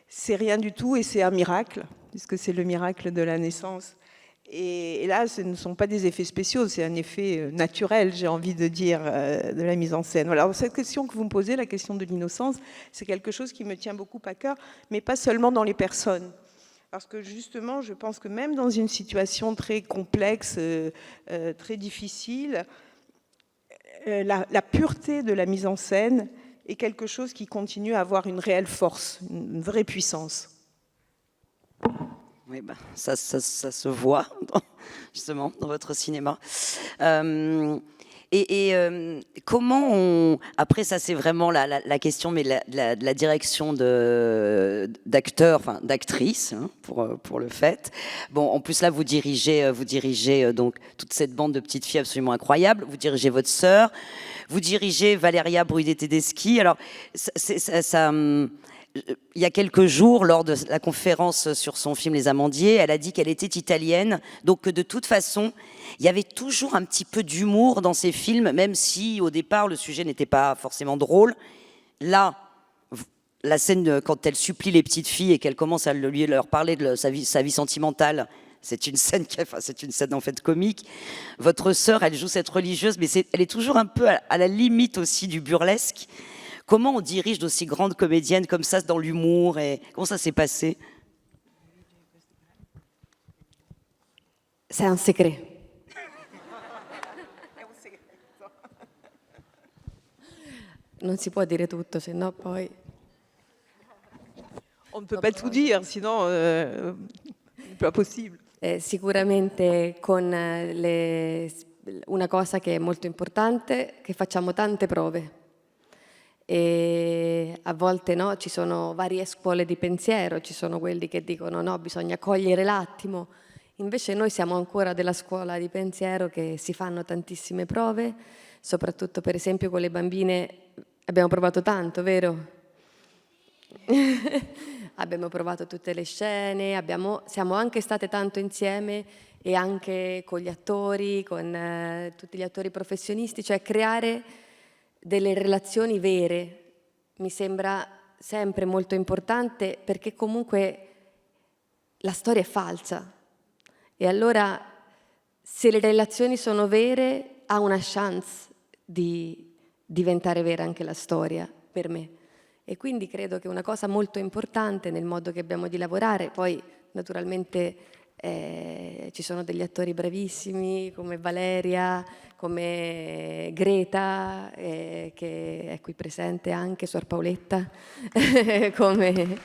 C'est rien du tout et c'est un miracle, puisque c'est le miracle de la naissance. Et là, ce ne sont pas des effets spéciaux, c'est un effet naturel, j'ai envie de dire, de la mise en scène. Voilà. Alors, cette question que vous me posez, la question de l'innocence, c'est quelque chose qui me tient beaucoup à cœur, mais pas seulement dans les personnes. Parce que justement, je pense que même dans une situation très complexe, très difficile, la pureté de la mise en scène est quelque chose qui continue à avoir une réelle force, une vraie puissance. Oui, ben, ça se voit justement dans votre cinéma. Comment on... Après, ça c'est vraiment la question, mais la direction d'acteurs, enfin d'actrices, hein, pour le fait. Bon, en plus là, vous dirigez donc toute cette bande de petites filles absolument incroyables. Vous dirigez votre sœur, vous dirigez Valeria Bruni-Tedeschi. Alors, il y a quelques jours, lors de la conférence sur son film Les Amandiers, elle a dit qu'elle était italienne, donc que de toute façon, il y avait toujours un petit peu d'humour dans ses films, même si au départ le sujet n'était pas forcément drôle. Là, la scène quand elle supplie les petites filles et qu'elle commence à leur parler de sa vie sentimentale, c'est une scène en fait comique. Votre sœur, elle joue cette religieuse, mais elle est toujours un peu à la limite aussi du burlesque. Comment on dirige d'aussi grandes comédiennes comme ça dans l'humour et comment ça s'est passé? C'est un secret. Non si può dire tutto, se no poi... On ne peut pas tout dire, sinon pas possible. Sicuramente con una cosa che è molto importante, che facciamo tante prove. E a volte no, ci sono varie scuole di pensiero, ci sono quelli che dicono no, bisogna cogliere l'attimo, invece noi siamo ancora della scuola di pensiero che si fanno tantissime prove, soprattutto per esempio con le bambine abbiamo provato tanto, vero? Abbiamo provato tutte le scene, siamo anche state tanto insieme e anche con gli attori, con tutti gli attori professionisti, cioè creare delle relazioni vere mi sembra sempre molto importante perché comunque la storia è falsa e allora se le relazioni sono vere ha una chance di diventare vera anche la storia per me e quindi credo che una cosa molto importante nel modo che abbiamo di lavorare, poi naturalmente ci sono degli attori bravissimi come Valeria, come Greta, che è qui presente anche, Suor Paoletta, come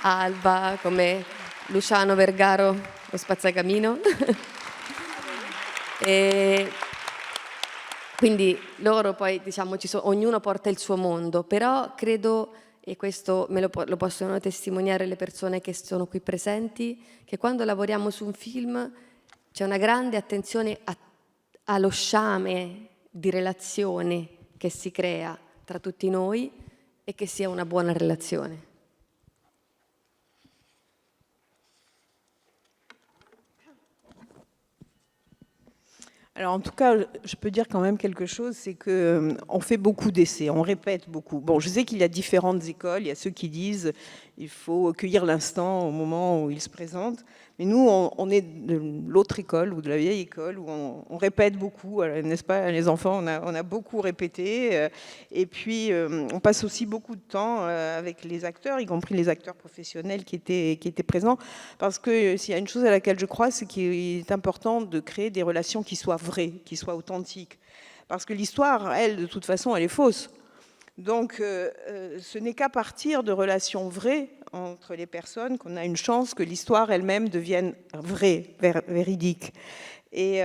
Alba, come Luciano Vergaro, lo spazzacamino. E quindi loro poi, diciamo, ognuno porta il suo mondo, però credo, e questo lo possono testimoniare le persone che sono qui presenti, che quando lavoriamo su un film c'è una grande attenzione allo sciame di relazione che si crea tra tutti noi e che sia una buona relazione. Alors en tout cas, je peux dire quand même quelque chose, c'est qu'on fait beaucoup d'essais, on répète beaucoup. Bon, je sais qu'il y a différentes écoles, il y a ceux qui disent il faut cueillir l'instant au moment où il se présente. Mais nous, on est de l'autre école ou de la vieille école où on répète beaucoup, n'est-ce pas, les enfants, on a beaucoup répété. Et puis, on passe aussi beaucoup de temps avec les acteurs, y compris les acteurs professionnels qui étaient présents. Parce que s'il y a une chose à laquelle je crois, c'est qu'il est important de créer des relations qui soient vraies, qui soient authentiques. Parce que l'histoire, elle, de toute façon, elle est fausse. Donc, ce n'est qu'à partir de relations vraies entre les personnes qu'on a une chance que l'histoire elle-même devienne vraie, véridique. Et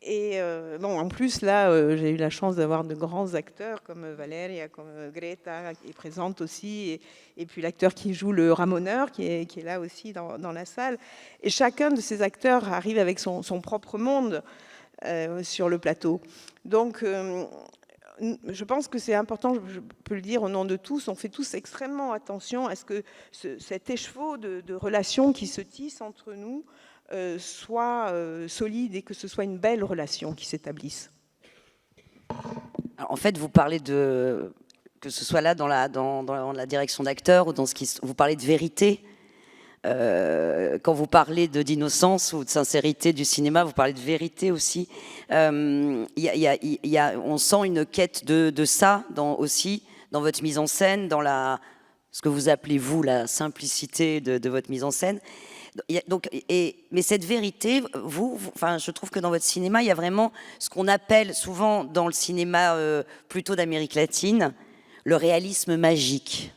Et bon, en plus, là, j'ai eu la chance d'avoir de grands acteurs comme Valeria, comme Greta, qui est présente aussi, et puis l'acteur qui joue le ramoneur, qui est là aussi dans la salle. Et chacun de ces acteurs arrive avec son propre monde sur le plateau. Donc, je pense que c'est important, je peux le dire au nom de tous, on fait tous extrêmement attention à ce que cet écheveau de relations qui se tissent entre nous soit solide et que ce soit une belle relation qui s'établisse. En fait, vous parlez de, que ce soit là dans la direction d'acteur ou dans ce qui, vous parlez de vérité. Quand vous parlez d'innocence ou de sincérité du cinéma, vous parlez de vérité aussi. On sent une quête de ça aussi dans votre mise en scène, dans ce que vous appelez, vous, la simplicité de votre mise en scène. Donc, mais cette vérité, enfin, je trouve que dans votre cinéma, il y a vraiment ce qu'on appelle souvent dans le cinéma plutôt d'Amérique latine, le réalisme magique.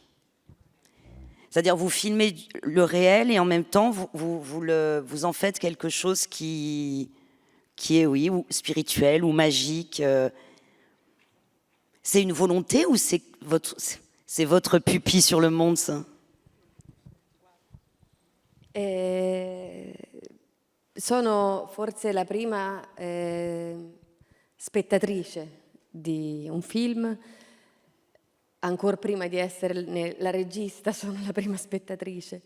C'est-à-dire vous filmez le réel et en même temps vous en faites quelque chose qui est, oui, ou spirituel ou magique. C'est une volonté ou c'est votre pupille sur le monde, ça? Sono forse la prima spettatrice di un film, ancora prima di essere la regista sono la prima spettatrice,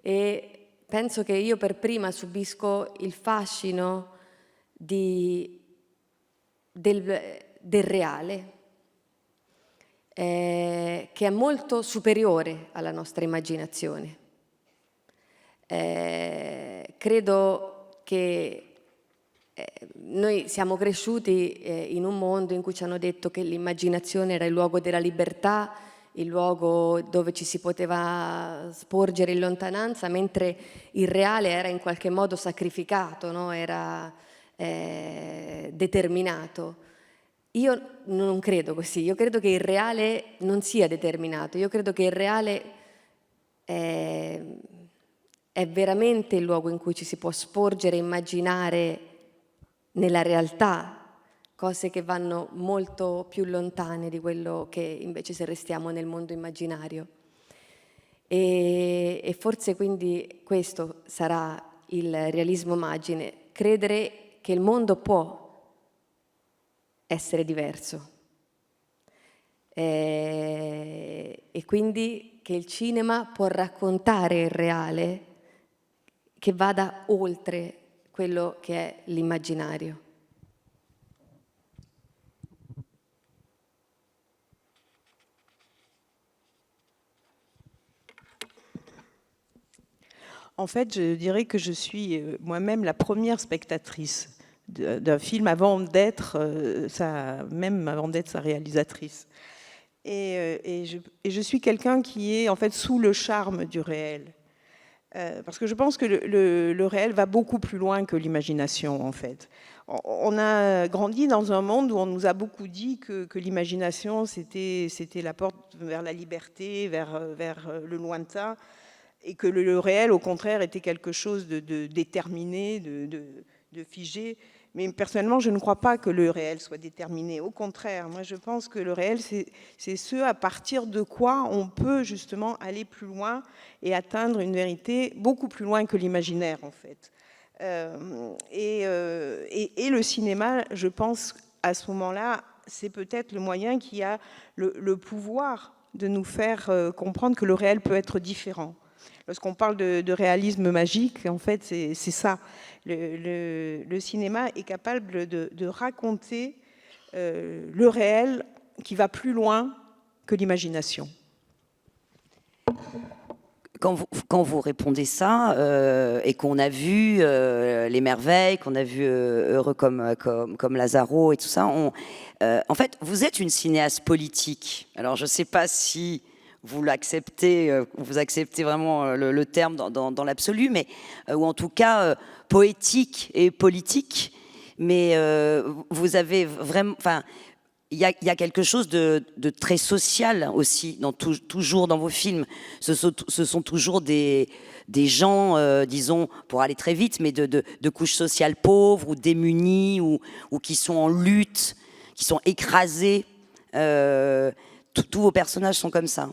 e penso che io per prima subisco il fascino del reale, che è molto superiore alla nostra immaginazione. Credo che noi siamo cresciuti in un mondo in cui ci hanno detto che l'immaginazione era il luogo della libertà, il luogo dove ci si poteva sporgere in lontananza, mentre il reale era in qualche modo sacrificato, no? Era determinato. Io non credo così, io credo che il reale non sia determinato, io credo che il reale è veramente il luogo in cui ci si può sporgere e immaginare nella realtà cose che vanno molto più lontane di quello che invece se restiamo nel mondo immaginario. E forse quindi questo sarà il realismo magico, credere che il mondo può essere diverso e quindi che il cinema può raccontare il reale che vada oltre quello che è l'immaginario. En fait, je dirais que je suis moi-même la première spectatrice d'un film avant d'être sa réalisatrice. Et je suis quelqu'un qui est en fait sous le charme du réel. Parce que je pense que le réel va beaucoup plus loin que l'imagination, en fait. On a grandi dans un monde où on nous a beaucoup dit que l'imagination, c'était la porte vers la liberté, vers le lointain, et que le réel, au contraire, était quelque chose de déterminé, de figé. Mais personnellement, je ne crois pas que le réel soit déterminé. Au contraire, moi, je pense que le réel, c'est ce à partir de quoi on peut justement aller plus loin et atteindre une vérité beaucoup plus loin que l'imaginaire, en fait. Et le cinéma, je pense, à ce moment-là, c'est peut-être le moyen qui a le pouvoir de nous faire comprendre que le réel peut être différent. Lorsqu'on parle de réalisme magique, en fait, c'est ça. Le cinéma est capable de raconter le réel qui va plus loin que l'imagination. Quand vous répondez ça, et qu'on a vu Les Merveilles, qu'on a vu Heureux comme Lazaro et tout ça, en fait, vous êtes une cinéaste politique. Alors, je ne sais pas si vous acceptez vraiment le terme dans l'absolu, mais ou en tout cas poétique et politique. Mais vous avez vraiment, enfin, il y a quelque chose de très social aussi, toujours dans vos films. Ce sont toujours des gens, disons, pour aller très vite, mais de couches sociales pauvres ou démunies ou qui sont en lutte, qui sont écrasés. Tous vos personnages sont comme ça.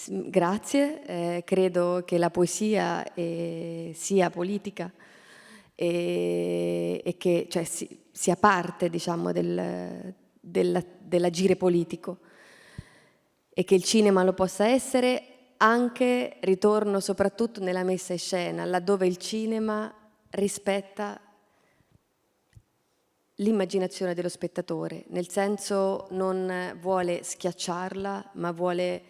Grazie, credo che la poesia sia politica e che cioè, sia parte, diciamo, dell'agire politico, e che il cinema lo possa essere. Anche ritorno soprattutto nella messa in scena, laddove il cinema rispetta l'immaginazione dello spettatore, nel senso non vuole schiacciarla, ma vuole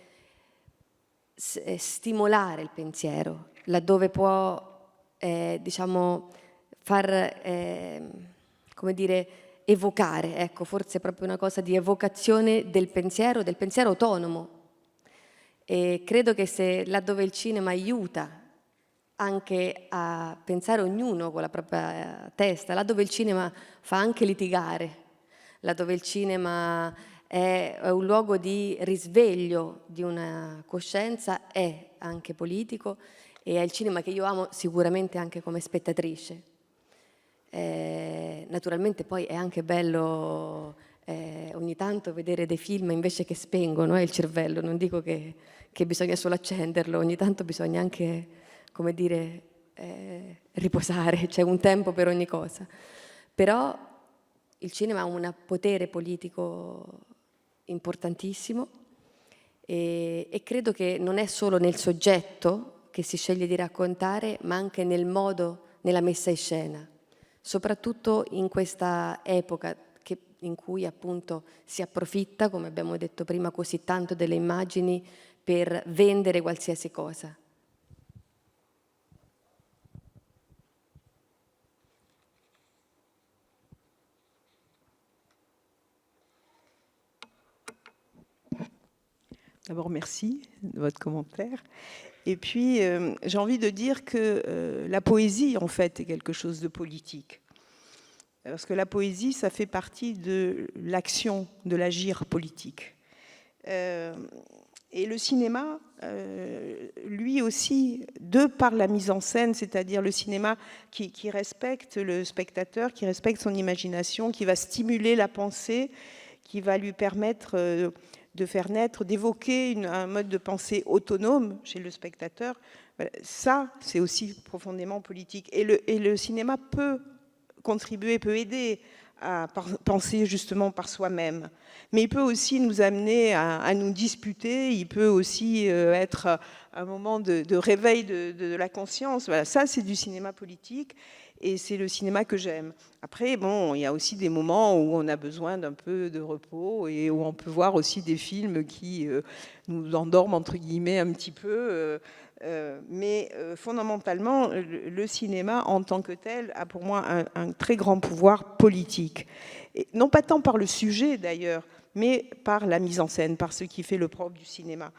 stimolare il pensiero, laddove può, diciamo, far, come dire, evocare, ecco, forse è proprio una cosa di evocazione del pensiero autonomo. E credo che se laddove il cinema aiuta anche a pensare ognuno con la propria testa, laddove il cinema fa anche litigare, laddove il cinema è un luogo di risveglio di una coscienza, è anche politico, e è il cinema che io amo sicuramente anche come spettatrice. Naturalmente poi è anche bello ogni tanto vedere dei film invece che spengono il cervello, non dico che bisogna solo accenderlo, ogni tanto bisogna anche, come dire, riposare, c'è un tempo per ogni cosa. Però il cinema ha un potere politico importantissimo e credo che non è solo nel soggetto che si sceglie di raccontare, ma anche nel modo, nella messa in scena, soprattutto in questa epoca in cui appunto si approfitta, come abbiamo detto prima, così tanto delle immagini per vendere qualsiasi cosa. D'abord, merci de votre commentaire. Et puis, j'ai envie de dire que la poésie, en fait, est quelque chose de politique. Parce que la poésie, ça fait partie de l'action, de l'agir politique. Et le cinéma, lui aussi, de par la mise en scène, c'est-à-dire le cinéma qui respecte le spectateur, qui respecte son imagination, qui va stimuler la pensée, qui va lui permettre de faire naître, d'évoquer un mode de pensée autonome chez le spectateur, ça, c'est aussi profondément politique. Et le cinéma peut contribuer, peut aider à penser justement par soi-même. Mais il peut aussi nous amener à nous disputer, il peut aussi être un moment de réveil de la conscience. Voilà, ça, c'est du cinéma politique et c'est le cinéma que j'aime. Après, bon, il y a aussi des moments où on a besoin d'un peu de repos et où on peut voir aussi des films qui nous endorment, entre guillemets, un petit peu. Mais fondamentalement, le cinéma en tant que tel a pour moi un très grand pouvoir politique. Et non pas tant par le sujet d'ailleurs, mais par la mise en scène, par ce qui fait le propre du cinéma.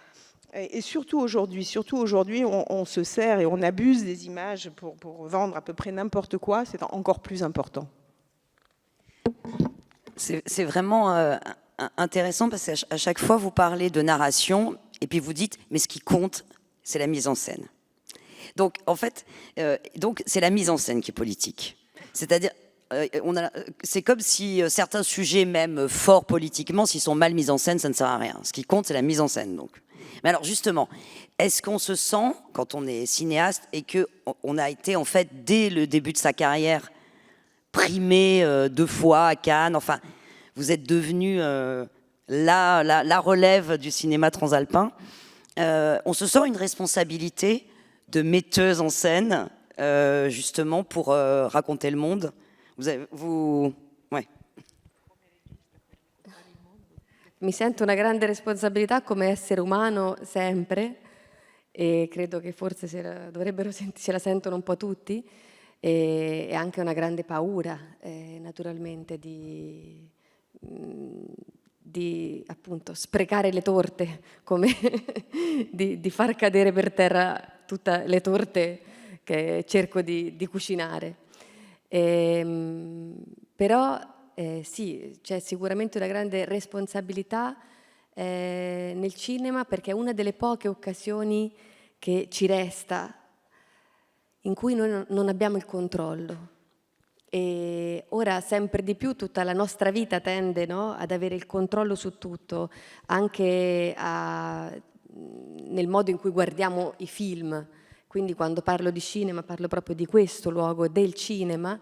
Et surtout aujourd'hui, on se sert et on abuse des images pour vendre à peu près n'importe quoi, c'est encore plus important. C'est vraiment intéressant parce qu'à chaque fois, vous parlez de narration et puis vous dites, mais ce qui compte, c'est la mise en scène. Donc, en fait, c'est la mise en scène qui est politique. C'est-à-dire, c'est comme si certains sujets, même forts politiquement, s'ils sont mal mis en scène, ça ne sert à rien. Ce qui compte, c'est la mise en scène. Donc. Mais alors, justement, est-ce qu'on se sent, quand on est cinéaste, et qu'on a été, en fait, dès le début de sa carrière, primé 2 fois à Cannes, enfin, vous êtes devenu la relève du cinéma transalpin. On se sent une responsabilité de metteuse en scène, justement, pour raconter le monde. Ouais. Mi sento una grande responsabilità come essere umano sempre, e credo che forse se la sentono un po' tutti, e anche una grande paura, naturalmente, di appunto sprecare le torte, come di far cadere per terra tutte le torte che cerco di cucinare. Però sì, c'è sicuramente una grande responsabilità nel cinema, perché è una delle poche occasioni che ci resta in cui noi non abbiamo il controllo. E ora sempre di più tutta la nostra vita tende, no, ad avere il controllo su tutto, anche nel modo in cui guardiamo i film. Quindi quando parlo di cinema parlo proprio di questo luogo, del cinema.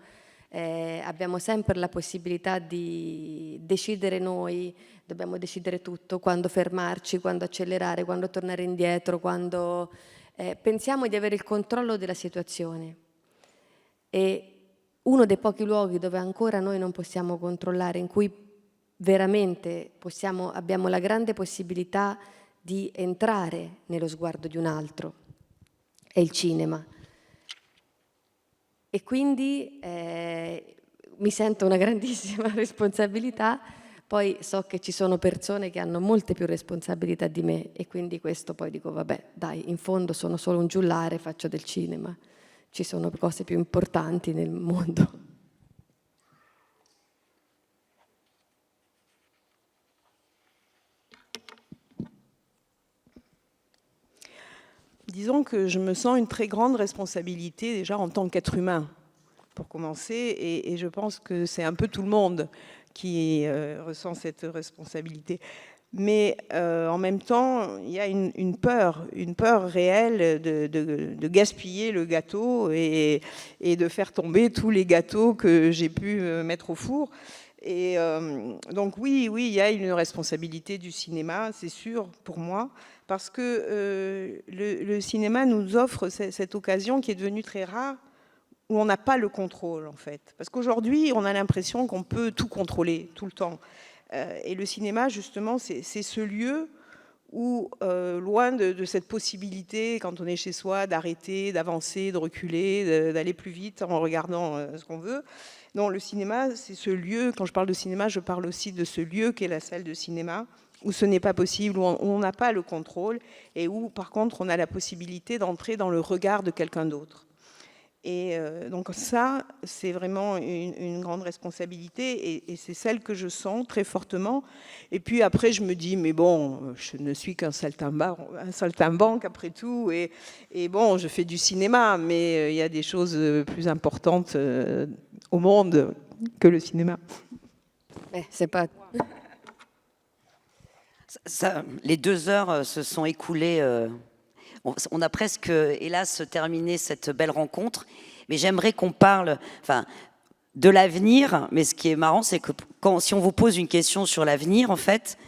Abbiamo sempre la possibilità di decidere noi, dobbiamo decidere tutto, quando fermarci, quando accelerare, quando tornare indietro, quando pensiamo di avere il controllo della situazione. E uno dei pochi luoghi dove ancora noi non possiamo controllare, in cui veramente abbiamo la grande possibilità di entrare nello sguardo di un altro, è il cinema. E quindi mi sento una grandissima responsabilità, poi so che ci sono persone che hanno molte più responsabilità di me e quindi questo poi dico vabbè dai, in fondo sono solo un giullare, faccio del cinema, ci sono cose più importanti nel mondo. Disons que je me sens une très grande responsabilité déjà en tant qu'être humain, pour commencer, et je pense que c'est un peu tout le monde qui ressent cette responsabilité. Mais en même temps, il y a une peur réelle de gaspiller le gâteau et de faire tomber tous les gâteaux que j'ai pu mettre au four. Et donc oui, il y a une responsabilité du cinéma, c'est sûr, pour moi, parce que le cinéma nous offre cette occasion qui est devenue très rare, où on n'a pas le contrôle, en fait. Parce qu'aujourd'hui, on a l'impression qu'on peut tout contrôler, tout le temps. Et le cinéma, justement, c'est ce lieu où, loin de cette possibilité, quand on est chez soi, d'arrêter, d'avancer, de reculer, d'aller plus vite en regardant ce qu'on veut. Non, le cinéma, c'est ce lieu, quand je parle de cinéma, je parle aussi de ce lieu qu'est la salle de cinéma, où ce n'est pas possible, où on n'a pas le contrôle, et où, par contre, on a la possibilité d'entrer dans le regard de quelqu'un d'autre. Et donc ça, c'est vraiment une grande responsabilité et c'est celle que je sens très fortement. Et puis après, je me dis, mais bon, je ne suis qu'un saltimbanque après tout. Et bon, je fais du cinéma, mais il y a des choses plus importantes au monde que le cinéma. C'est pas... Les 2 heures se sont écoulées... On a presque, hélas, terminé cette belle rencontre, mais j'aimerais qu'on parle de l'avenir. Mais ce qui est marrant, c'est que si on vous pose une question sur l'avenir, en fait,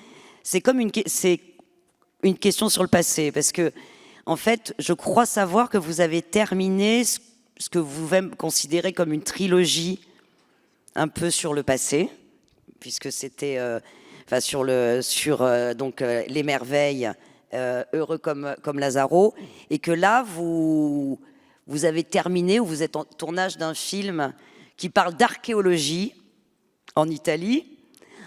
c'est comme une question sur le passé. Parce que, en fait, je crois savoir que vous avez terminé ce que vous-même considérez comme une trilogie un peu sur le passé, puisque c'était sur les merveilles, heureux comme Lazaro, et que là, vous avez terminé, ou vous êtes en tournage d'un film qui parle d'archéologie en Italie,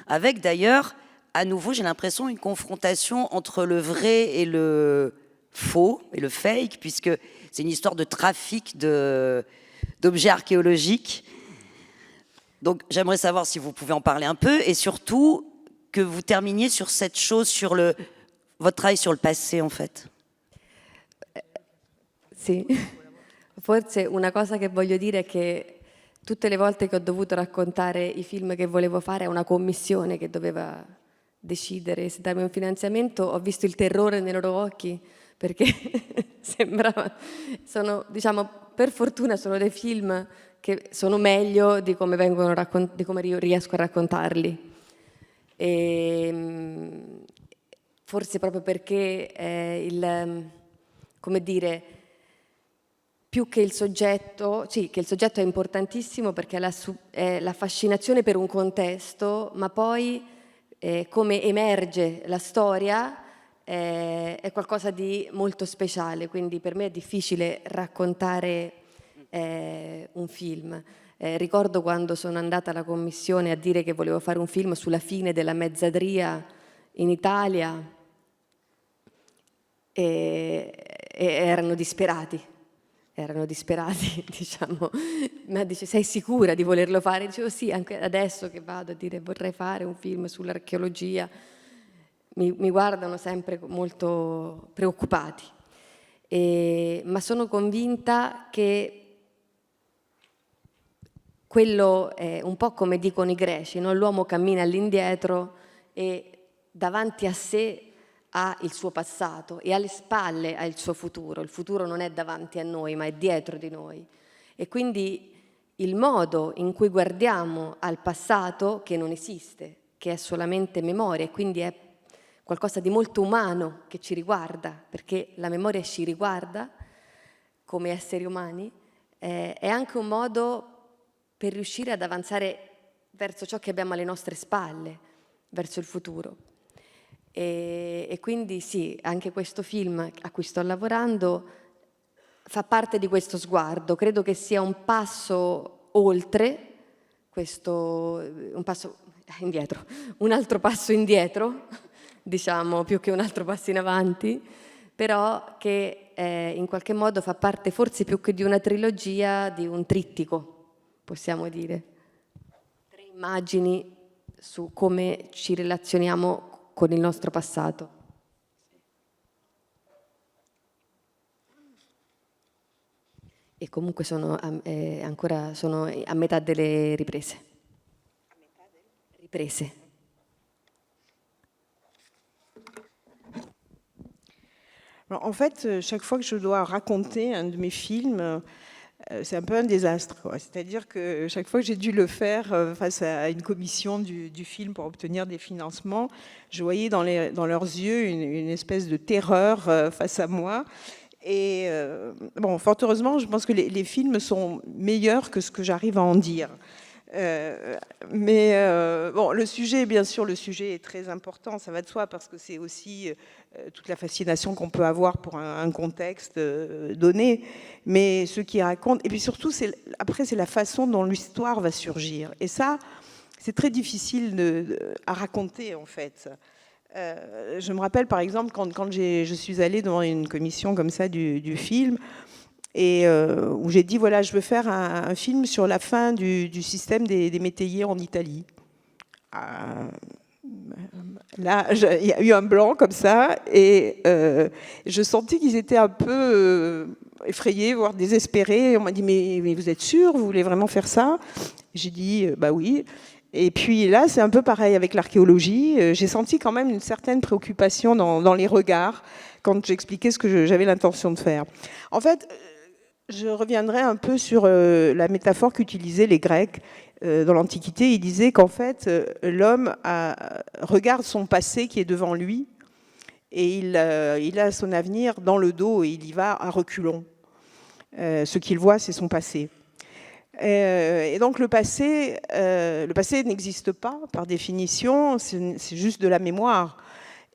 avec d'ailleurs, à nouveau, j'ai l'impression, une confrontation entre le vrai et le faux, et le fake, puisque c'est une histoire de trafic d'objets archéologiques. Donc j'aimerais savoir si vous pouvez en parler un peu, et surtout que vous terminiez sur cette chose, sur votre travail sur le passé, en fait. Sì, forse una cosa che voglio dire è che tutte le volte che ho dovuto raccontare i film che volevo fare a una commissione che doveva decidere se darmi un finanziamento, ho visto il terrore nei loro occhi, perché sembrava, diciamo, per fortuna sono dei film che sono meglio di come di come io riesco a raccontarli. E forse proprio perché come dire, più che il soggetto, sì, che il soggetto è importantissimo perché è la fascinazione per un contesto, ma poi come emerge la storia è qualcosa di molto speciale, quindi per me è difficile raccontare un film. Ricordo quando sono andata alla commissione a dire che volevo fare un film sulla fine della mezzadria in Italia, e erano disperati. erano disperati, diciamo. Ma dice, sei sicura di volerlo fare? Dicevo sì, anche adesso che vado a dire vorrei fare un film sull'archeologia, mi guardano sempre molto preoccupati. Ma sono convinta che quello è un po' come dicono i greci, no? L'uomo cammina all'indietro e davanti a sé ha il suo passato e alle spalle ha il suo futuro. Il futuro non è davanti a noi, ma è dietro di noi. E quindi il modo in cui guardiamo al passato, che non esiste, che è solamente memoria, e quindi è qualcosa di molto umano che ci riguarda, perché la memoria ci riguarda come esseri umani, è anche un modo per riuscire ad avanzare verso ciò che abbiamo alle nostre spalle, verso il futuro. E quindi sì, anche questo film a cui sto lavorando fa parte di questo sguardo. Credo che sia un passo oltre, un passo indietro, un altro passo indietro, diciamo, più che un altro passo in avanti, però che in qualche modo fa parte forse più che di una trilogia, di un trittico, possiamo dire. 3 immagini su come ci relazioniamo con il nostro passato. E comunque sono ancora a metà delle riprese. Riprese. En fait, chaque fois que je dois raconter un de mes films, c'est un peu un désastre, quoi. C'est-à-dire que chaque fois que j'ai dû le faire face à une commission du film pour obtenir des financements, je voyais dans leurs yeux une espèce de terreur face à moi. Et bon, fort heureusement, je pense que les films sont meilleurs que ce que j'arrive à en dire. Mais bon, le sujet, bien sûr, le sujet est très important, ça va de soi, parce que c'est aussi toute la fascination qu'on peut avoir pour un contexte donné. Mais ce qui raconte, et puis surtout, après, c'est la façon dont l'histoire va surgir. Et ça, c'est très difficile à raconter, en fait. Je me rappelle, par exemple, quand je suis allée devant une commission comme ça du film, et où j'ai dit, voilà, je veux faire un film sur la fin du système des métayers en Italie. Là, il y a eu un blanc comme ça, et je sentis qu'ils étaient un peu effrayés, voire désespérés. Et on m'a dit, mais vous êtes sûr, vous voulez vraiment faire ça? J'ai dit, bah oui. Et puis là, c'est un peu pareil avec l'archéologie. J'ai senti quand même une certaine préoccupation dans les regards quand j'expliquais ce que j'avais l'intention de faire. En fait, je reviendrai un peu sur la métaphore qu'utilisaient les Grecs dans l'Antiquité. Ils disaient qu'en fait, l'homme regarde son passé qui est devant lui et il a son avenir dans le dos et il y va à reculons. Ce qu'il voit, c'est son passé. Et donc le passé n'existe pas par définition, c'est juste de la mémoire.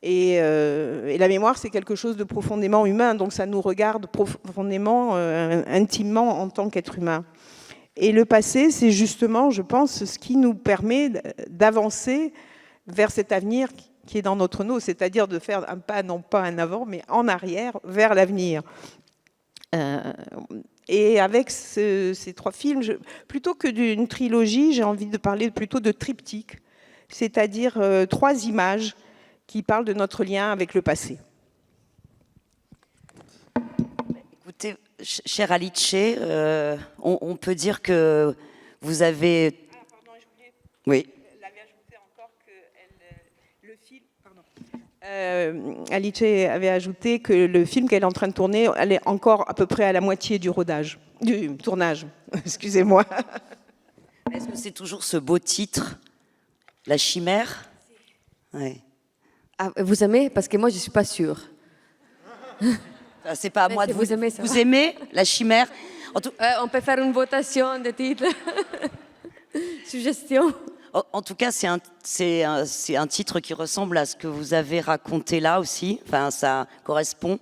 Et la mémoire, c'est quelque chose de profondément humain, donc ça nous regarde profondément, intimement en tant qu'être humain. Et le passé, c'est justement, je pense, ce qui nous permet d'avancer vers cet avenir qui est dans notre nous, c'est-à-dire de faire un pas, non pas en avant, mais en arrière, vers l'avenir. Et avec ces 3 films, plutôt que d'une trilogie, j'ai envie de parler plutôt de triptyque, c'est-à-dire 3 images qui parlent de notre lien avec le passé. Écoutez, cher Alice, on peut dire que vous avez... pardon, je voulais... Oui. l'avait ajouté encore que le film... Alice avait ajouté que le film qu'elle est en train de tourner, elle est encore à peu près à la moitié du tournage. Excusez-moi. Est-ce que c'est toujours ce beau titre, La Chimère? Ouais. Ah, vous aimez? Parce que moi, je ne suis pas sûre. C'est pas à moi de vous aimez ça. Vous aimez La Chimère? On peut faire une votation de titres. Suggestion. En tout cas, c'est un titre qui ressemble à ce que vous avez raconté là aussi. Enfin, ça correspond.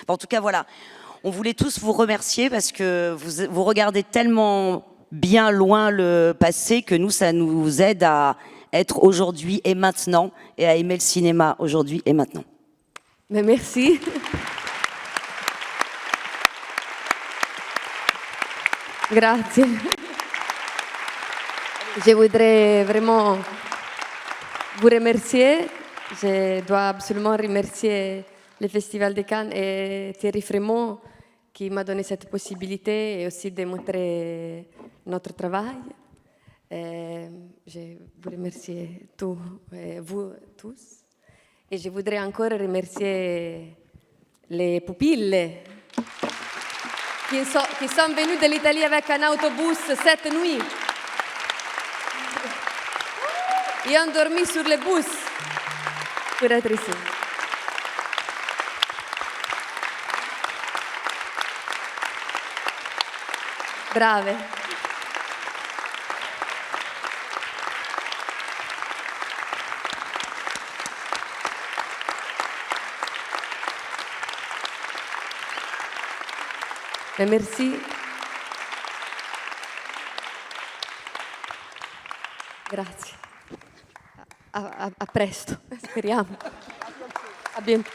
En tout cas, voilà. On voulait tous vous remercier parce que vous regardez tellement bien loin le passé que nous, ça nous aide à être aujourd'hui et maintenant et à aimer le cinéma aujourd'hui et maintenant. Mais merci. Grazie. Je voudrais vraiment vous remercier. Je dois absolument remercier le Festival de Cannes et Thierry Frémont qui m'a donné cette possibilité et aussi de montrer notre travail. Je vous remercie vous tous. Et je voudrais encore remercier les pupilles qui sont venus de l'Italie avec un autobus cette nuit. Ils ont dormi sur le bus pour être ici. Brave. Merci. Grazie. A presto, speriamo. A bientôt.